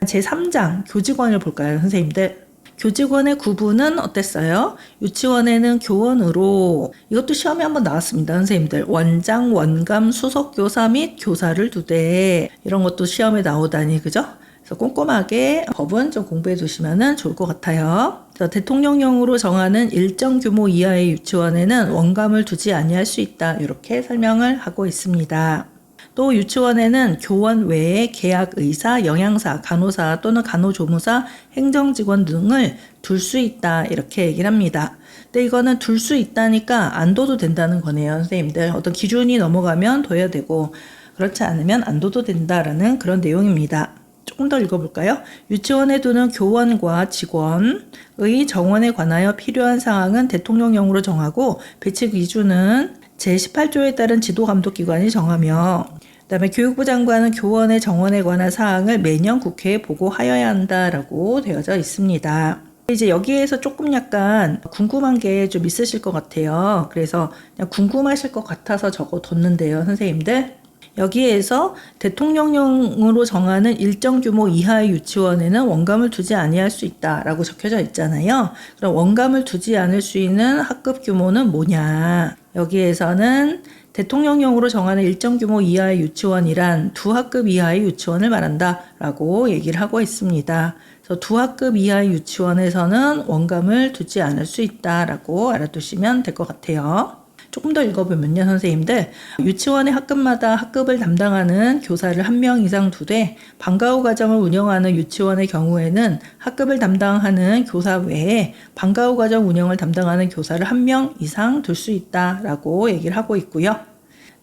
제3장 교직원을 볼까요, 선생님들? 교직원의 구분은 어땠어요? 유치원에는 교원으로, 이것도 시험에 한번 나왔습니다, 선생님들. 원장, 원감, 수석교사 및 교사를 두되, 이런 것도 시험에 나오다니, 그죠? 그래서 꼼꼼하게 법은 좀 공부해 두시면 좋을 것 같아요. 그래서 대통령령으로 정하는 일정 규모 이하의 유치원에는 원감을 두지 아니할 수 있다. 이렇게 설명을 하고 있습니다. 또 유치원에는 교원 외에 계약의사, 영양사, 간호사 또는 간호조무사, 행정직원 등을 둘 수 있다 이렇게 얘기를 합니다. 근데 이거는 둘 수 있다니까 안 둬도 된다는 거네요. 선생님들 어떤 기준이 넘어가면 둬야 되고 그렇지 않으면 안 둬도 된다라는 그런 내용입니다. 조금 더 읽어볼까요? 유치원에 두는 교원과 직원의 정원에 관하여 필요한 사항은 대통령령으로 정하고 배치 기준은 제18조에 따른 지도감독기관이 정하며 그다음에 교육부 장관은 교원의 정원에 관한 사항을 매년 국회에 보고하여야 한다라고 되어져 있습니다. 이제 여기에서 조금 약간 궁금한 게 좀 있으실 것 같아요. 그래서 그냥 궁금하실 것 같아서 적어뒀는데요, 선생님들. 여기에서 대통령령으로 정하는 일정 규모 이하의 유치원에는 원감을 두지 아니할 수 있다라고 적혀져 있잖아요. 그럼 원감을 두지 않을 수 있는 학급 규모는 뭐냐? 여기에서는 대통령령으로 정하는 일정 규모 이하의 유치원이란 두 학급 이하의 유치원을 말한다라고 얘기를 하고 있습니다. 그래서 두 학급 이하의 유치원에서는 원감을 두지 않을 수 있다라고 알아두시면 될 것 같아요. 조금 더 읽어보면요, 선생님들. 유치원의 학급마다 학급을 담당하는 교사를 1명 이상 두되 방과 후 과정을 운영하는 유치원의 경우에는 학급을 담당하는 교사 외에 방과 후 과정 운영을 담당하는 교사를 1명 이상 둘 수 있다라고 얘기를 하고 있고요.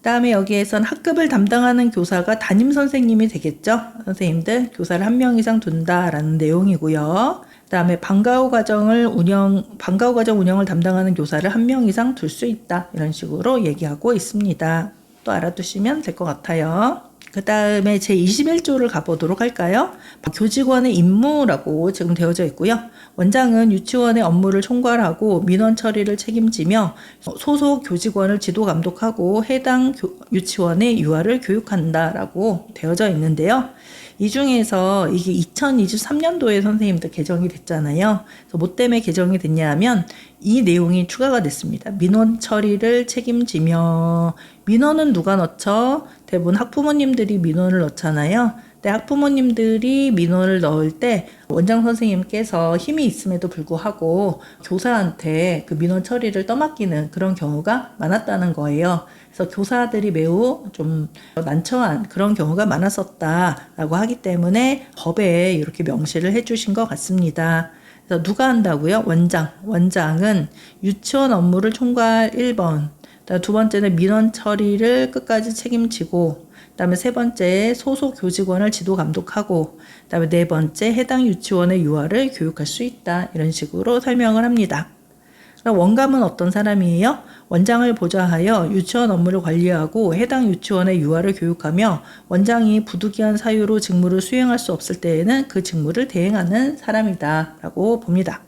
다음에 여기에선 학급을 담당하는 교사가 담임 선생님이 되겠죠. 선생님들 교사를 1명 이상 둔다라는 내용이고요. 그다음에 방과 후 과정 운영을 담당하는 교사를 1명 이상 둘 수 있다. 이런 식으로 얘기하고 있습니다. 또 알아두시면 될 것 같아요. 그 다음에 제21조를 가보도록 할까요? 교직원의 임무라고 지금 되어져 있고요. 원장은 유치원의 업무를 총괄하고 민원 처리를 책임지며 소속 교직원을 지도 감독하고 해당 유치원의 유아를 교육한다라고 되어져 있는데요. 이 중에서 이게 2023년도에 선생님들 개정이 됐잖아요. 그래서 뭐 때문에 개정이 됐냐 하면 이 내용이 추가가 됐습니다. 민원 처리를 책임지며, 민원은 누가 넣죠? 대부분 학부모님들이 민원을 넣잖아요. 근데 학부모님들이 민원을 넣을 때 원장 선생님께서 힘이 있음에도 불구하고 교사한테 그 민원 처리를 떠맡기는 그런 경우가 많았다는 거예요. 그래서 교사들이 매우 좀 난처한 그런 경우가 많았었다라고 하기 때문에 법에 이렇게 명시를 해주신 것 같습니다. 그래서 누가 한다고요? 원장은 유치원 업무를 총괄 1번, 두 번째는 민원 처리를 끝까지 책임지고, 그다음에 세 번째 소속 교직원을 지도 감독하고, 그다음에 네 번째 해당 유치원의 유아를 교육할 수 있다. 이런 식으로 설명을 합니다. 그럼 원감은 어떤 사람이에요? 원장을 보좌하여 유치원 업무를 관리하고 해당 유치원의 유아를 교육하며 원장이 부득이한 사유로 직무를 수행할 수 없을 때에는 그 직무를 대행하는 사람이다 라고 봅니다.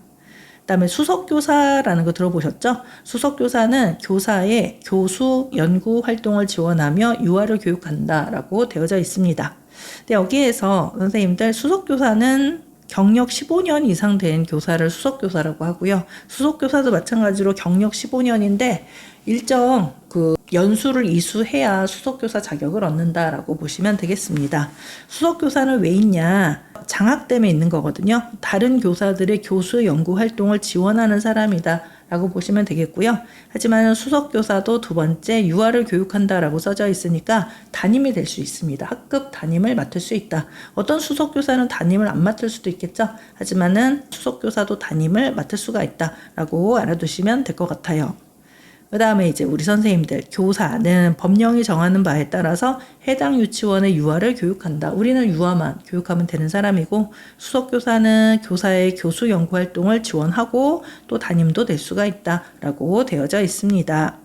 그다음에 수석교사라는 거 들어보셨죠? 수석교사는 교사의 교수 연구 활동을 지원하며 유아를 교육한다라고 되어져 있습니다. 근데 여기에서 선생님들 수석교사는 경력 15년 이상 된 교사를 수석교사라고 하고요. 수석교사도 마찬가지로 경력 15년인데 일정 그 연수를 이수해야 수석교사 자격을 얻는다라고 보시면 되겠습니다. 수석교사는 왜 있냐? 장학 때문에 있는 거거든요. 다른 교사들의 교수 연구 활동을 지원하는 사람이다 라고 보시면 되겠고요. 하지만 수석교사도 두 번째 유아를 교육한다라고 써져 있으니까 담임이 될 수 있습니다. 학급 담임을 맡을 수 있다. 어떤 수석교사는 담임을 안 맡을 수도 있겠죠. 하지만은 수석교사도 담임을 맡을 수가 있다라고 알아두시면 될 것 같아요. 그 다음에 이제 우리 선생님들, 교사는 법령이 정하는 바에 따라서 해당 유치원의 유아를 교육한다. 우리는 유아만 교육하면 되는 사람이고, 수석교사는 교사의 교수 연구 활동을 지원하고 또 담임도 될 수가 있다라고 되어져 있습니다.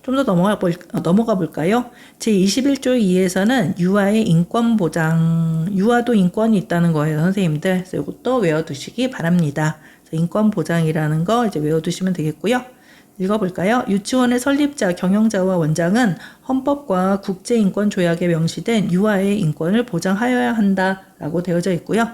좀 더 넘어가 볼까요? 제21조 2에서는 유아의 인권 보장, 유아도 인권이 있다는 거예요, 선생님들. 그래서 이것도 외워두시기 바랍니다. 인권 보장이라는 거 이제 외워두시면 되겠고요. 읽어볼까요? 유치원의 설립자, 경영자와 원장은 헌법과 국제인권조약에 명시된 유아의 인권을 보장하여야 한다라고 되어져 있고요.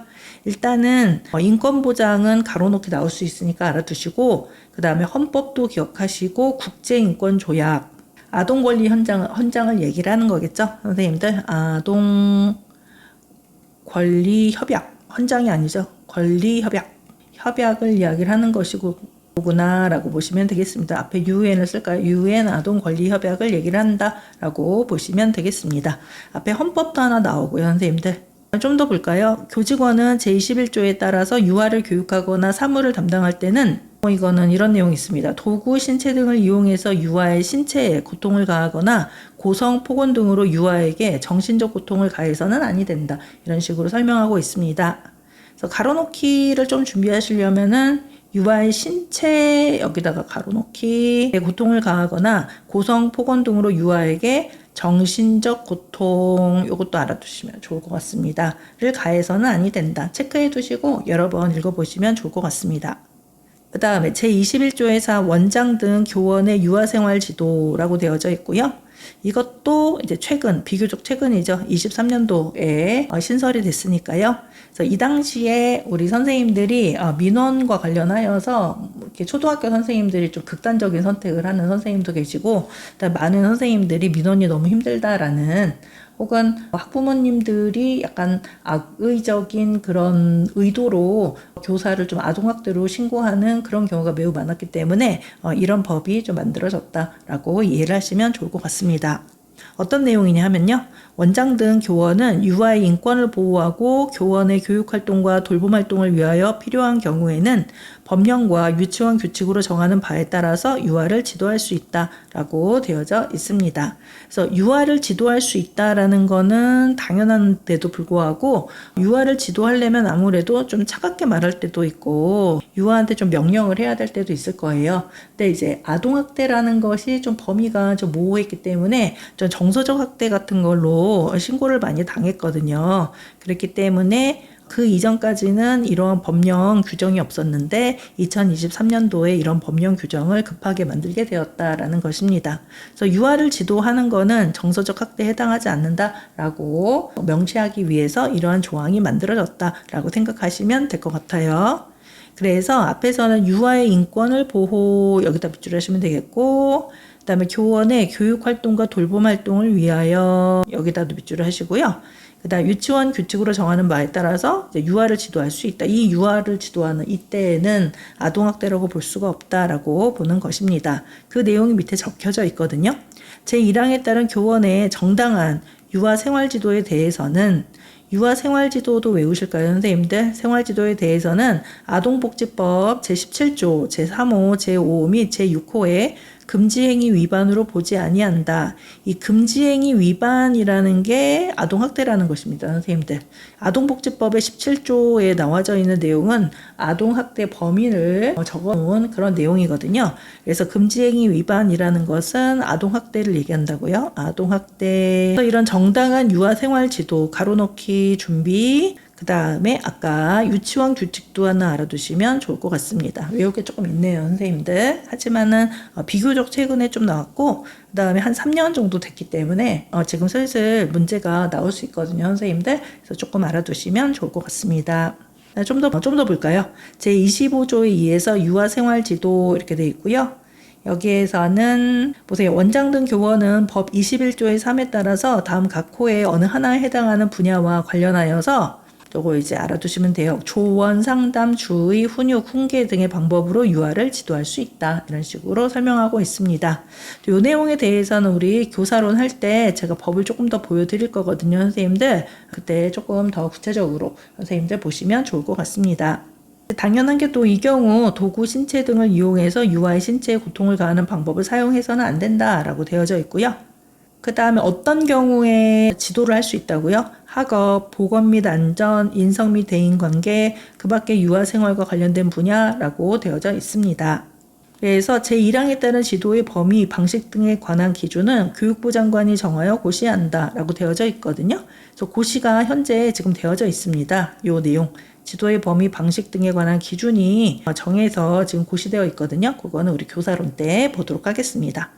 일단은 인권보장은 가로놓기 나올 수 있으니까 알아두시고, 그 다음에 헌법도 기억하시고, 국제인권조약, 아동권리 헌장을 얘기를 하는 거겠죠? 선생님들, 아동권리협약, 헌장이 아니죠. 권리협약, 협약을 이야기를 하는 것이고, 구나라고 보시면 되겠습니다. 앞에 UN을 쓸까요? UN 아동권리협약을 얘기를 한다라고 보시면 되겠습니다. 앞에 헌법도 하나 나오고요, 선생님들. 좀 더 볼까요? 교직원은 제21조에 따라서 유아를 교육하거나 사무를 담당할 때는 이거는 이런 내용이 있습니다. 도구, 신체 등을 이용해서 유아의 신체에 고통을 가하거나 고성, 폭언 등으로 유아에게 정신적 고통을 가해서는 아니 된다. 이런 식으로 설명하고 있습니다. 그래서 가로놓기를 좀 준비하시려면은 유아의 신체 여기다가 가로놓기, 고통을 가하거나 고성, 폭언 등으로 유아에게 정신적 고통, 이것도 알아두시면 좋을 것 같습니다. 를 가해서는 아니 된다. 체크해 두시고 여러 번 읽어보시면 좋을 것 같습니다. 그 다음에 제21조에서 원장 등 교원의 유아생활 지도라고 되어져 있고요. 이것도 이제 비교적 최근이죠. 23년도에 신설이 됐으니까요. 그래서 이 당시에 우리 선생님들이 민원과 관련하여서 이렇게 초등학교 선생님들이 좀 극단적인 선택을 하는 선생님도 계시고, 많은 선생님들이 민원이 너무 힘들다라는, 혹은 학부모님들이 약간 악의적인 그런 의도로 교사를 좀 아동학대로 신고하는 그런 경우가 매우 많았기 때문에 이런 법이 좀 만들어졌다라고 이해를 하시면 좋을 것 같습니다. 어떤 내용이냐 하면요. 원장 등 교원은 유아의 인권을 보호하고 교원의 교육활동과 돌봄활동을 위하여 필요한 경우에는 법령과 유치원 규칙으로 정하는 바에 따라서 유아를 지도할 수 있다라고 되어져 있습니다. 그래서 유아를 지도할 수 있다라는 거는 당연한데도 불구하고 유아를 지도하려면 아무래도 좀 차갑게 말할 때도 있고 유아한테 좀 명령을 해야 될 때도 있을 거예요. 근데 이제 아동학대라는 것이 좀 범위가 좀 모호했기 때문에 좀 정서적 학대 같은 걸로 신고를 많이 당했거든요. 그렇기 때문에 그 이전까지는 이러한 법령 규정이 없었는데 2023년도에 이런 법령 규정을 급하게 만들게 되었다라는 것입니다. 그래서 유아를 지도하는 것은 정서적 학대에 해당하지 않는다라고 명시하기 위해서 이러한 조항이 만들어졌다라고 생각하시면 될 것 같아요. 그래서 앞에서는 유아의 인권을 보호 여기다 밑줄 하시면 되겠고, 그 다음에 교원의 교육활동과 돌봄활동을 위하여 여기다도 밑줄을 하시고요. 그 다음 유치원 규칙으로 정하는 바에 따라서 이제 유아를 지도할 수 있다. 이 유아를 지도하는 이때에는 아동학대라고 볼 수가 없다라고 보는 것입니다. 그 내용이 밑에 적혀져 있거든요. 제1항에 따른 교원의 정당한 유아 생활지도에 대해서는 유아 생활지도도 외우실까요, 선생님들? 생활지도에 대해서는 아동복지법 제17조, 제3호, 제5 및 제6호에 금지행위 위반으로 보지 아니한다. 이 금지행위 위반이라는 게 아동학대라는 것입니다, 선생님들. 아동복지법의 17조에 나와져 있는 내용은 아동학대 범위를 적어놓은 그런 내용이거든요. 그래서 금지행위 위반이라는 것은 아동학대를 얘기한다고요. 아동학대. 이런 정당한 유아생활지도, 가로놓기 준비, 그 다음에 아까 유치원 규칙도 하나 알아두시면 좋을 것 같습니다. 외울 게 조금 있네요, 선생님들. 하지만은 비교적 최근에 좀 나왔고, 그 다음에 한 3년 정도 됐기 때문에 지금 슬슬 문제가 나올 수 있거든요, 선생님들. 그래서 조금 알아두시면 좋을 것 같습니다. 좀 더 볼까요? 제25조에 의해서 유아생활지도 이렇게 돼 있고요. 여기에서는 보세요. 원장 등 교원은 법 21조의 3에 따라서 다음 각 호의 어느 하나에 해당하는 분야와 관련하여서 요거 이제 알아두시면 돼요. 조언, 상담, 주의, 훈육, 훈계 등의 방법으로 유아를 지도할 수 있다. 이런 식으로 설명하고 있습니다. 이 내용에 대해서는 우리 교사론 할 때 제가 법을 조금 더 보여드릴 거거든요, 선생님들. 그때 조금 더 구체적으로 선생님들 보시면 좋을 것 같습니다. 당연한 게 또 이 경우 도구, 신체 등을 이용해서 유아의 신체에 고통을 가하는 방법을 사용해서는 안 된다라고 되어져 있고요. 그 다음에 어떤 경우에 지도를 할 수 있다고요? 학업, 보건 및 안전, 인성 및 대인관계, 그 밖에 유아생활과 관련된 분야라고 되어져 있습니다. 그래서 제1항에 따른 지도의 범위, 방식 등에 관한 기준은 교육부 장관이 정하여 고시한다 라고 되어져 있거든요. 그래서 고시가 현재 지금 되어져 있습니다. 이 내용. 지도의 범위, 방식 등에 관한 기준이 정해서 지금 고시되어 있거든요. 그거는 우리 교사론 때 보도록 하겠습니다.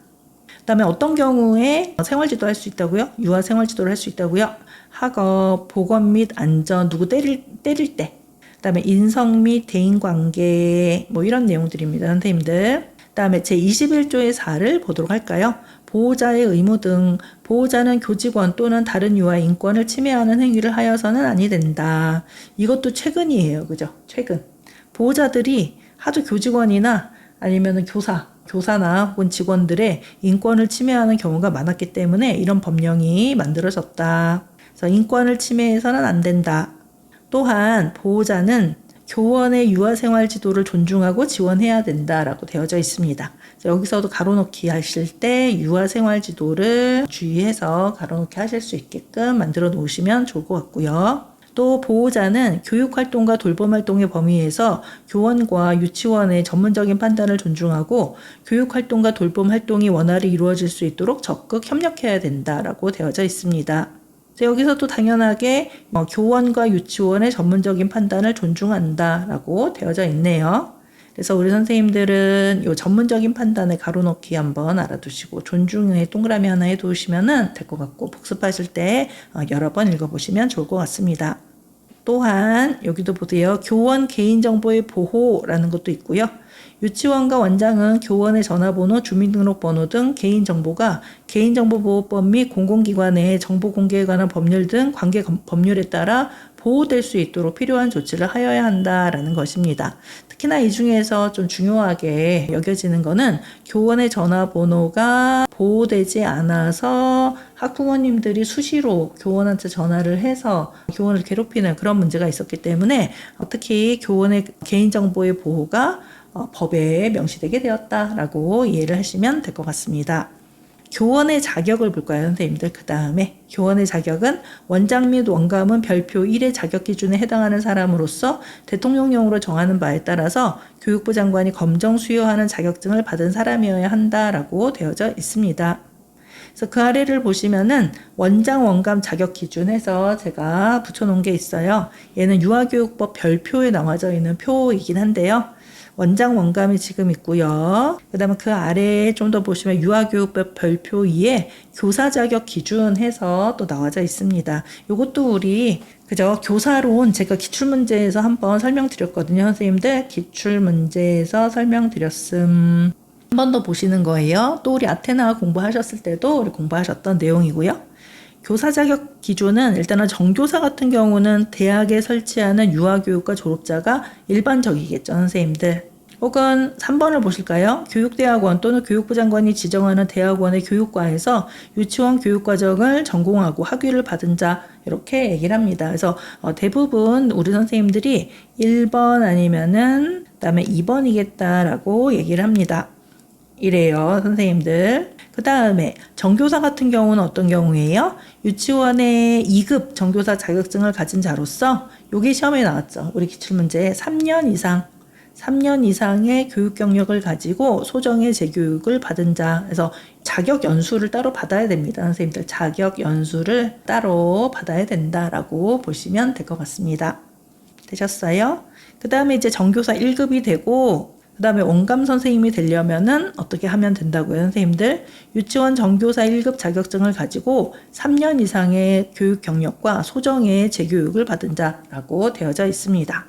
그 다음에 어떤 경우에 생활지도 할 수 있다고요? 유아 생활지도를 할 수 있다고요? 학업, 보건 및 안전, 누구 때릴 때. 그 다음에 인성 및 대인관계, 뭐 이런 내용들입니다, 선생님들. 그 다음에 제21조의 4를 보도록 할까요? 보호자의 의무 등 보호자는 교직원 또는 다른 유아의 인권을 침해하는 행위를 하여서는 아니 된다. 이것도 최근이에요. 그죠? 최근. 보호자들이 하도 교직원이나 아니면 교사나 혹은 직원들의 인권을 침해하는 경우가 많았기 때문에 이런 법령이 만들어졌다. 그래서 인권을 침해해서는 안 된다. 또한 보호자는 교원의 유아생활 지도를 존중하고 지원해야 된다라고 되어져 있습니다. 여기서도 가로놓기 하실 때 유아생활 지도를 주의해서 가로놓기 하실 수 있게끔 만들어 놓으시면 좋을 것 같고요. 또 보호자는 교육활동과 돌봄활동의 범위에서 교원과 유치원의 전문적인 판단을 존중하고 교육활동과 돌봄활동이 원활히 이루어질 수 있도록 적극 협력해야 된다라고 되어져 있습니다. 여기서 또 당연하게 교원과 유치원의 전문적인 판단을 존중한다라고 되어져 있네요. 그래서 우리 선생님들은 이 전문적인 판단의 가로놓기 한번 알아두시고 존중의 동그라미 하나 해두시면 될 것 같고 복습하실 때 여러 번 읽어보시면 좋을 것 같습니다. 또한 여기도 보세요. 교원 개인정보의 보호라는 것도 있고요. 유치원과 원장은 교원의 전화번호, 주민등록번호 등 개인정보가 개인정보보호법 및 공공기관의 정보 공개에 관한 법률 등 관계 법률에 따라 보호될 수 있도록 필요한 조치를 하여야 한다라는 것입니다. 특히나 이 중에서 좀 중요하게 여겨지는 거는 교원의 전화번호가 보호되지 않아서 학부모님들이 수시로 교원한테 전화를 해서 교원을 괴롭히는 그런 문제가 있었기 때문에 특히 교원의 개인정보의 보호가 법에 명시되게 되었다라고 이해를 하시면 될 것 같습니다. 교원의 자격을 볼까요, 선생님들? 그 다음에 교원의 자격은 원장 및 원감은 별표 1의 자격 기준에 해당하는 사람으로서 대통령령으로 정하는 바에 따라서 교육부 장관이 검정 수여하는 자격증을 받은 사람이어야 한다라고 되어져 있습니다. 그래서 그 아래를 보시면은 원장 원감 자격 기준에서 제가 붙여놓은 게 있어요. 얘는 유아교육법 별표에 나와져 있는 표이긴 한데요. 원장 원감이 지금 있고요. 그 다음에 그 아래에 좀 더 보시면 유아교육법 별표 2에 교사 자격 기준 해서 또 나와져 있습니다. 이것도 우리 그죠? 교사론 제가 기출문제에서 한번 설명드렸거든요. 선생님들 기출문제에서 설명드렸음. 한 번 더 보시는 거예요. 또 우리 아테나 공부하셨을 때도 우리 공부하셨던 내용이고요. 교사 자격 기준은 일단은 정교사 같은 경우는 대학에 설치하는 유아교육과 졸업자가 일반적이겠죠, 선생님들. 혹은 3번을 보실까요? 교육대학원 또는 교육부 장관이 지정하는 대학원의 교육과에서 유치원 교육과정을 전공하고 학위를 받은 자 이렇게 얘기를 합니다. 그래서 대부분 우리 선생님들이 1번 아니면은 그다음에 2번이겠다라고 얘기를 합니다. 이래요, 선생님들. 그 다음에 정교사 같은 경우는 어떤 경우예요? 유치원의 2급 정교사 자격증을 가진 자로서 요게 시험에 나왔죠. 우리 기출문제에 3년 이상 3년 이상의 교육 경력을 가지고 소정의 재교육을 받은 자. 그래서 자격 연수를 따로 받아야 됩니다. 선생님들 자격 연수를 따로 받아야 된다라고 보시면 될 것 같습니다. 되셨어요? 그 다음에 이제 정교사 1급이 되고 그 다음에 원감 선생님이 되려면은 어떻게 하면 된다고요, 선생님들? 유치원 정교사 1급 자격증을 가지고 3년 이상의 교육 경력과 소정의 재교육을 받은 자라고 되어져 있습니다.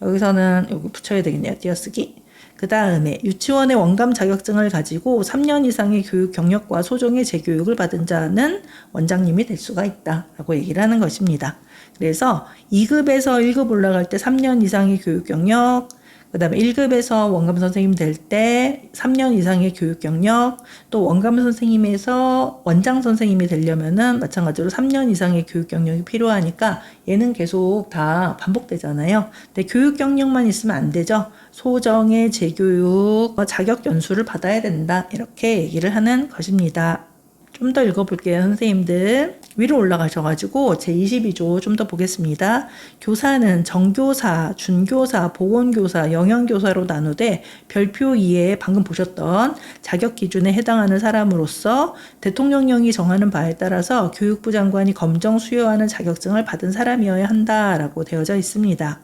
여기서는 여기 붙여야 되겠네요. 띄어쓰기. 그 다음에 유치원의 원감 자격증을 가지고 3년 이상의 교육 경력과 소정의 재교육을 받은 자는 원장님이 될 수가 있다라고 얘기를 하는 것입니다. 그래서 2급에서 1급 올라갈 때 3년 이상의 교육 경력, 그 다음에 1급에서 원감 선생님 될 때 3년 이상의 교육 경력, 또 원감 선생님에서 원장 선생님이 되려면은 마찬가지로 3년 이상의 교육 경력이 필요하니까 얘는 계속 다 반복되잖아요. 근데 교육 경력만 있으면 안 되죠. 소정의 재교육, 자격 연수를 받아야 된다. 이렇게 얘기를 하는 것입니다. 좀 더 읽어볼게요, 선생님들. 위로 올라가셔가지고 제22조 좀 더 보겠습니다. 교사는 정교사, 준교사, 보건교사, 영양교사로 나누되 별표 2에 방금 보셨던 자격 기준에 해당하는 사람으로서 대통령령이 정하는 바에 따라서 교육부 장관이 검정 수여하는 자격증을 받은 사람이어야 한다라고 되어져 있습니다.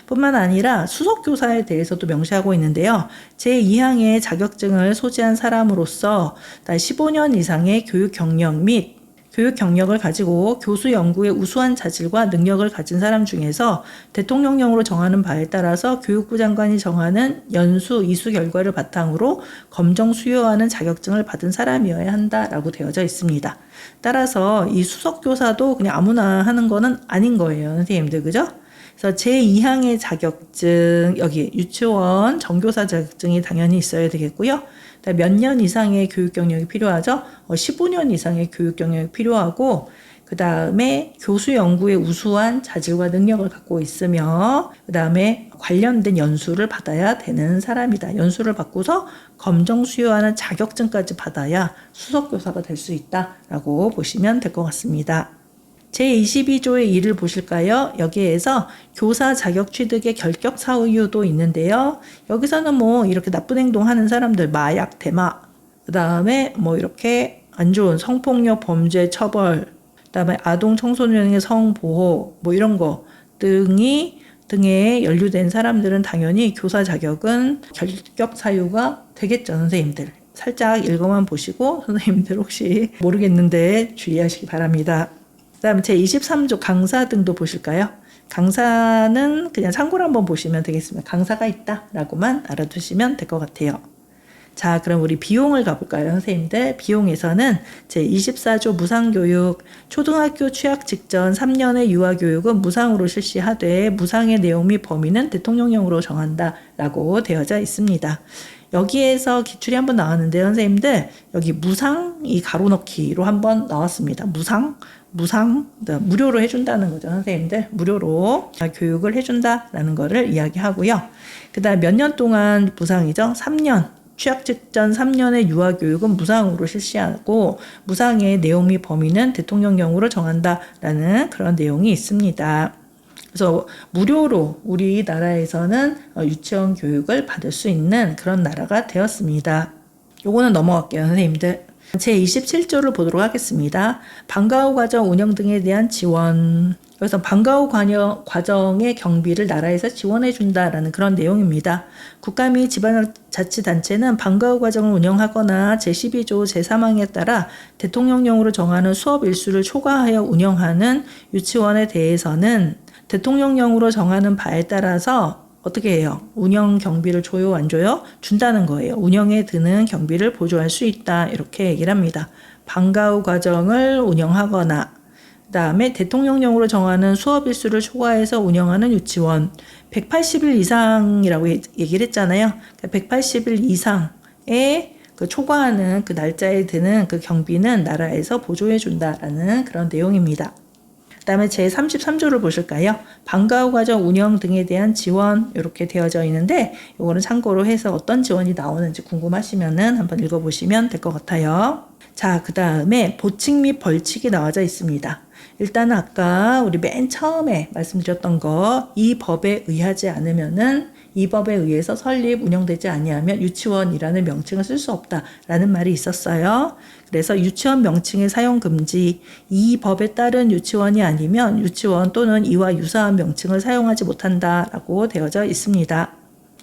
뿐만 아니라 수석교사에 대해서도 명시하고 있는데요. 제2항의 자격증을 소지한 사람으로서 15년 이상의 교육 경력 및 교육 경력을 가지고 교수 연구에 우수한 자질과 능력을 가진 사람 중에서 대통령령으로 정하는 바에 따라서 교육부 장관이 정하는 연수, 이수 결과를 바탕으로 검정 수여하는 자격증을 받은 사람이어야 한다라고 되어져 있습니다. 따라서 이 수석교사도 그냥 아무나 하는 거는 아닌 거예요, 선생님들. 그죠? 그래서 제2항의 자격증, 여기 유치원 정교사 자격증이 당연히 있어야 되겠고요. 몇 년 이상의 교육 경력이 필요하죠. 15년 이상의 교육 경력이 필요하고, 그 다음에 교수 연구에 우수한 자질과 능력을 갖고 있으며, 그 다음에 관련된 연수를 받아야 되는 사람이다. 연수를 받고서 검정 수여하는 자격증까지 받아야 수석교사가 될 수 있다라고 보시면 될 것 같습니다. 제22조의 2를 보실까요? 여기에서 교사 자격 취득의 결격 사유도 있는데요. 여기서는 뭐 이렇게 나쁜 행동하는 사람들, 마약, 대마, 그 다음에 뭐 이렇게 안 좋은 성폭력 범죄 처벌, 그 다음에 아동 청소년의 성보호, 뭐 이런 거 등에 연루된 사람들은 당연히 교사 자격은 결격 사유가 되겠죠, 선생님들. 살짝 읽어만 보시고 선생님들 혹시 모르겠는데 주의하시기 바랍니다. 그 다음에 제23조 강사 등도 보실까요? 강사는 그냥 참고로 한번 보시면 되겠습니다. 강사가 있다라고만 알아두시면 될 것 같아요. 자, 그럼 우리 비용을 가볼까요, 선생님들? 비용에서는 제24조 무상교육, 초등학교 취학 직전 3년의 유아교육은 무상으로 실시하되 무상의 내용 및 범위는 대통령령으로 정한다라고 되어져 있습니다. 여기에서 기출이 한번 나왔는데요, 선생님들. 여기 무상, 이 가로넣기로 한번 나왔습니다. 무상, 무료로 해준다는 거죠, 선생님들. 무료로 교육을 해준다라는 거를 이야기하고요. 그 다음 몇 년 동안 무상이죠? 3년. 취학 직전 3년의 유아교육은 무상으로 실시하고 무상의 내용 및 범위는 대통령령으로 정한다라는 그런 내용이 있습니다. 그래서 무료로 우리나라에서는 유치원 교육을 받을 수 있는 그런 나라가 되었습니다. 요거는 넘어갈게요, 선생님들. 제27조를 보도록 하겠습니다. 방과 후 과정 운영 등에 대한 지원. 여기서 방과 후 과정의 경비를 나라에서 지원해 준다라는 그런 내용입니다. 국가 및 지방자치단체는 방과 후 과정을 운영하거나 제12조 제3항에 따라 대통령령으로 정하는 수업 일수를 초과하여 운영하는 유치원에 대해서는 대통령령으로 정하는 바에 따라서 어떻게 해요? 운영 경비를 줘요, 안 줘요? 준다는 거예요. 운영에 드는 경비를 보조할 수 있다. 이렇게 얘기를 합니다. 방과 후 과정을 운영하거나 그 다음에 대통령령으로 정하는 수업 일수를 초과해서 운영하는 유치원 180일 이상이라고 얘기를 했잖아요. 180일 이상의 그 초과하는 그 날짜에 드는 그 경비는 나라에서 보조해 준다라는 그런 내용입니다. 그 다음에 제33조를 보실까요? 방과 후 과정 운영 등에 대한 지원 이렇게 되어져 있는데 이거는 참고로 해서 어떤 지원이 나오는지 궁금하시면은 한번 읽어보시면 될 것 같아요. 자, 그 다음에 보칙 및 벌칙이 나와져 있습니다. 일단 아까 우리 맨 처음에 말씀드렸던 거 이 법에 의하지 않으면은 이 법에 의해서 설립, 운영되지 아니하면 유치원이라는 명칭을 쓸 수 없다라는 말이 있었어요. 그래서 유치원 명칭의 사용 금지, 이 법에 따른 유치원이 아니면 유치원 또는 이와 유사한 명칭을 사용하지 못한다라고 되어져 있습니다.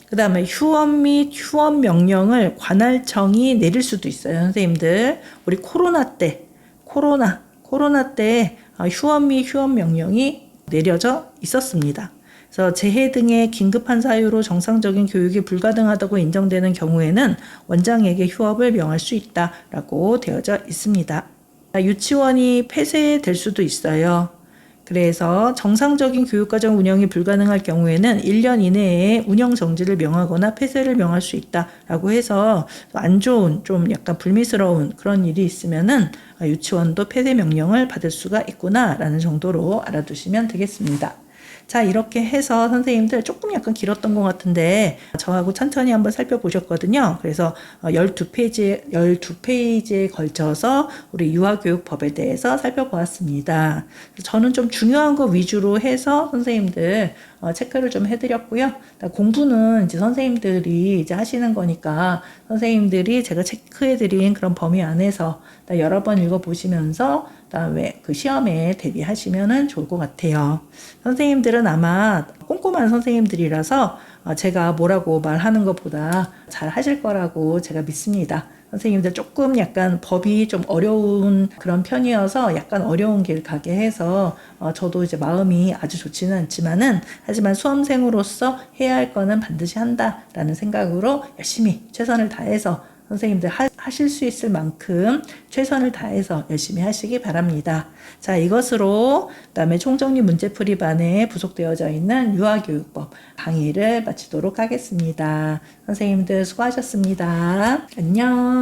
그 다음에 휴원 및 휴원 명령을 관할청이 내릴 수도 있어요. 선생님들, 우리 코로나 때 휴원 및 휴원 명령이 내려져 있었습니다. 그래서 재해 등의 긴급한 사유로 정상적인 교육이 불가능하다고 인정되는 경우에는 원장에게 휴업을 명할 수 있다라고 되어져 있습니다. 유치원이 폐쇄될 수도 있어요. 그래서 정상적인 교육과정 운영이 불가능할 경우에는 1년 이내에 운영 정지를 명하거나 폐쇄를 명할 수 있다라고 해서 안 좋은, 좀 약간 불미스러운 그런 일이 있으면은 유치원도 폐쇄 명령을 받을 수가 있구나라는 정도로 알아두시면 되겠습니다. 자, 이렇게 해서 선생님들 조금 약간 길었던 것 같은데 저하고 천천히 한번 살펴보셨거든요. 그래서 12페이지에 걸쳐서 우리 유아교육법에 대해서 살펴보았습니다. 저는 좀 중요한 거 위주로 해서 선생님들 체크를 좀 해드렸고요. 공부는 이제 선생님들이 이제 하시는 거니까 선생님들이 제가 체크해드린 그런 범위 안에서 여러 번 읽어보시면서 그다음에 그 시험에 대비하시면 좋을 것 같아요. 선생님들은 아마 꼼꼼한 선생님들이라서 제가 뭐라고 말하는 것보다 잘 하실 거라고 제가 믿습니다. 선생님들 조금 약간 법이 좀 어려운 그런 편이어서 약간 어려운 길 가게 해서 저도 이제 마음이 아주 좋지는 않지만은 하지만 수험생으로서 해야 할 거는 반드시 한다라는 생각으로 열심히 최선을 다해서 선생님들 하실 수 있을 만큼 최선을 다해서 열심히 하시기 바랍니다. 자, 이것으로 그다음에 총정리 문제풀이반에 부속되어져 있는 유아교육법 강의를 마치도록 하겠습니다. 선생님들 수고하셨습니다. 안녕.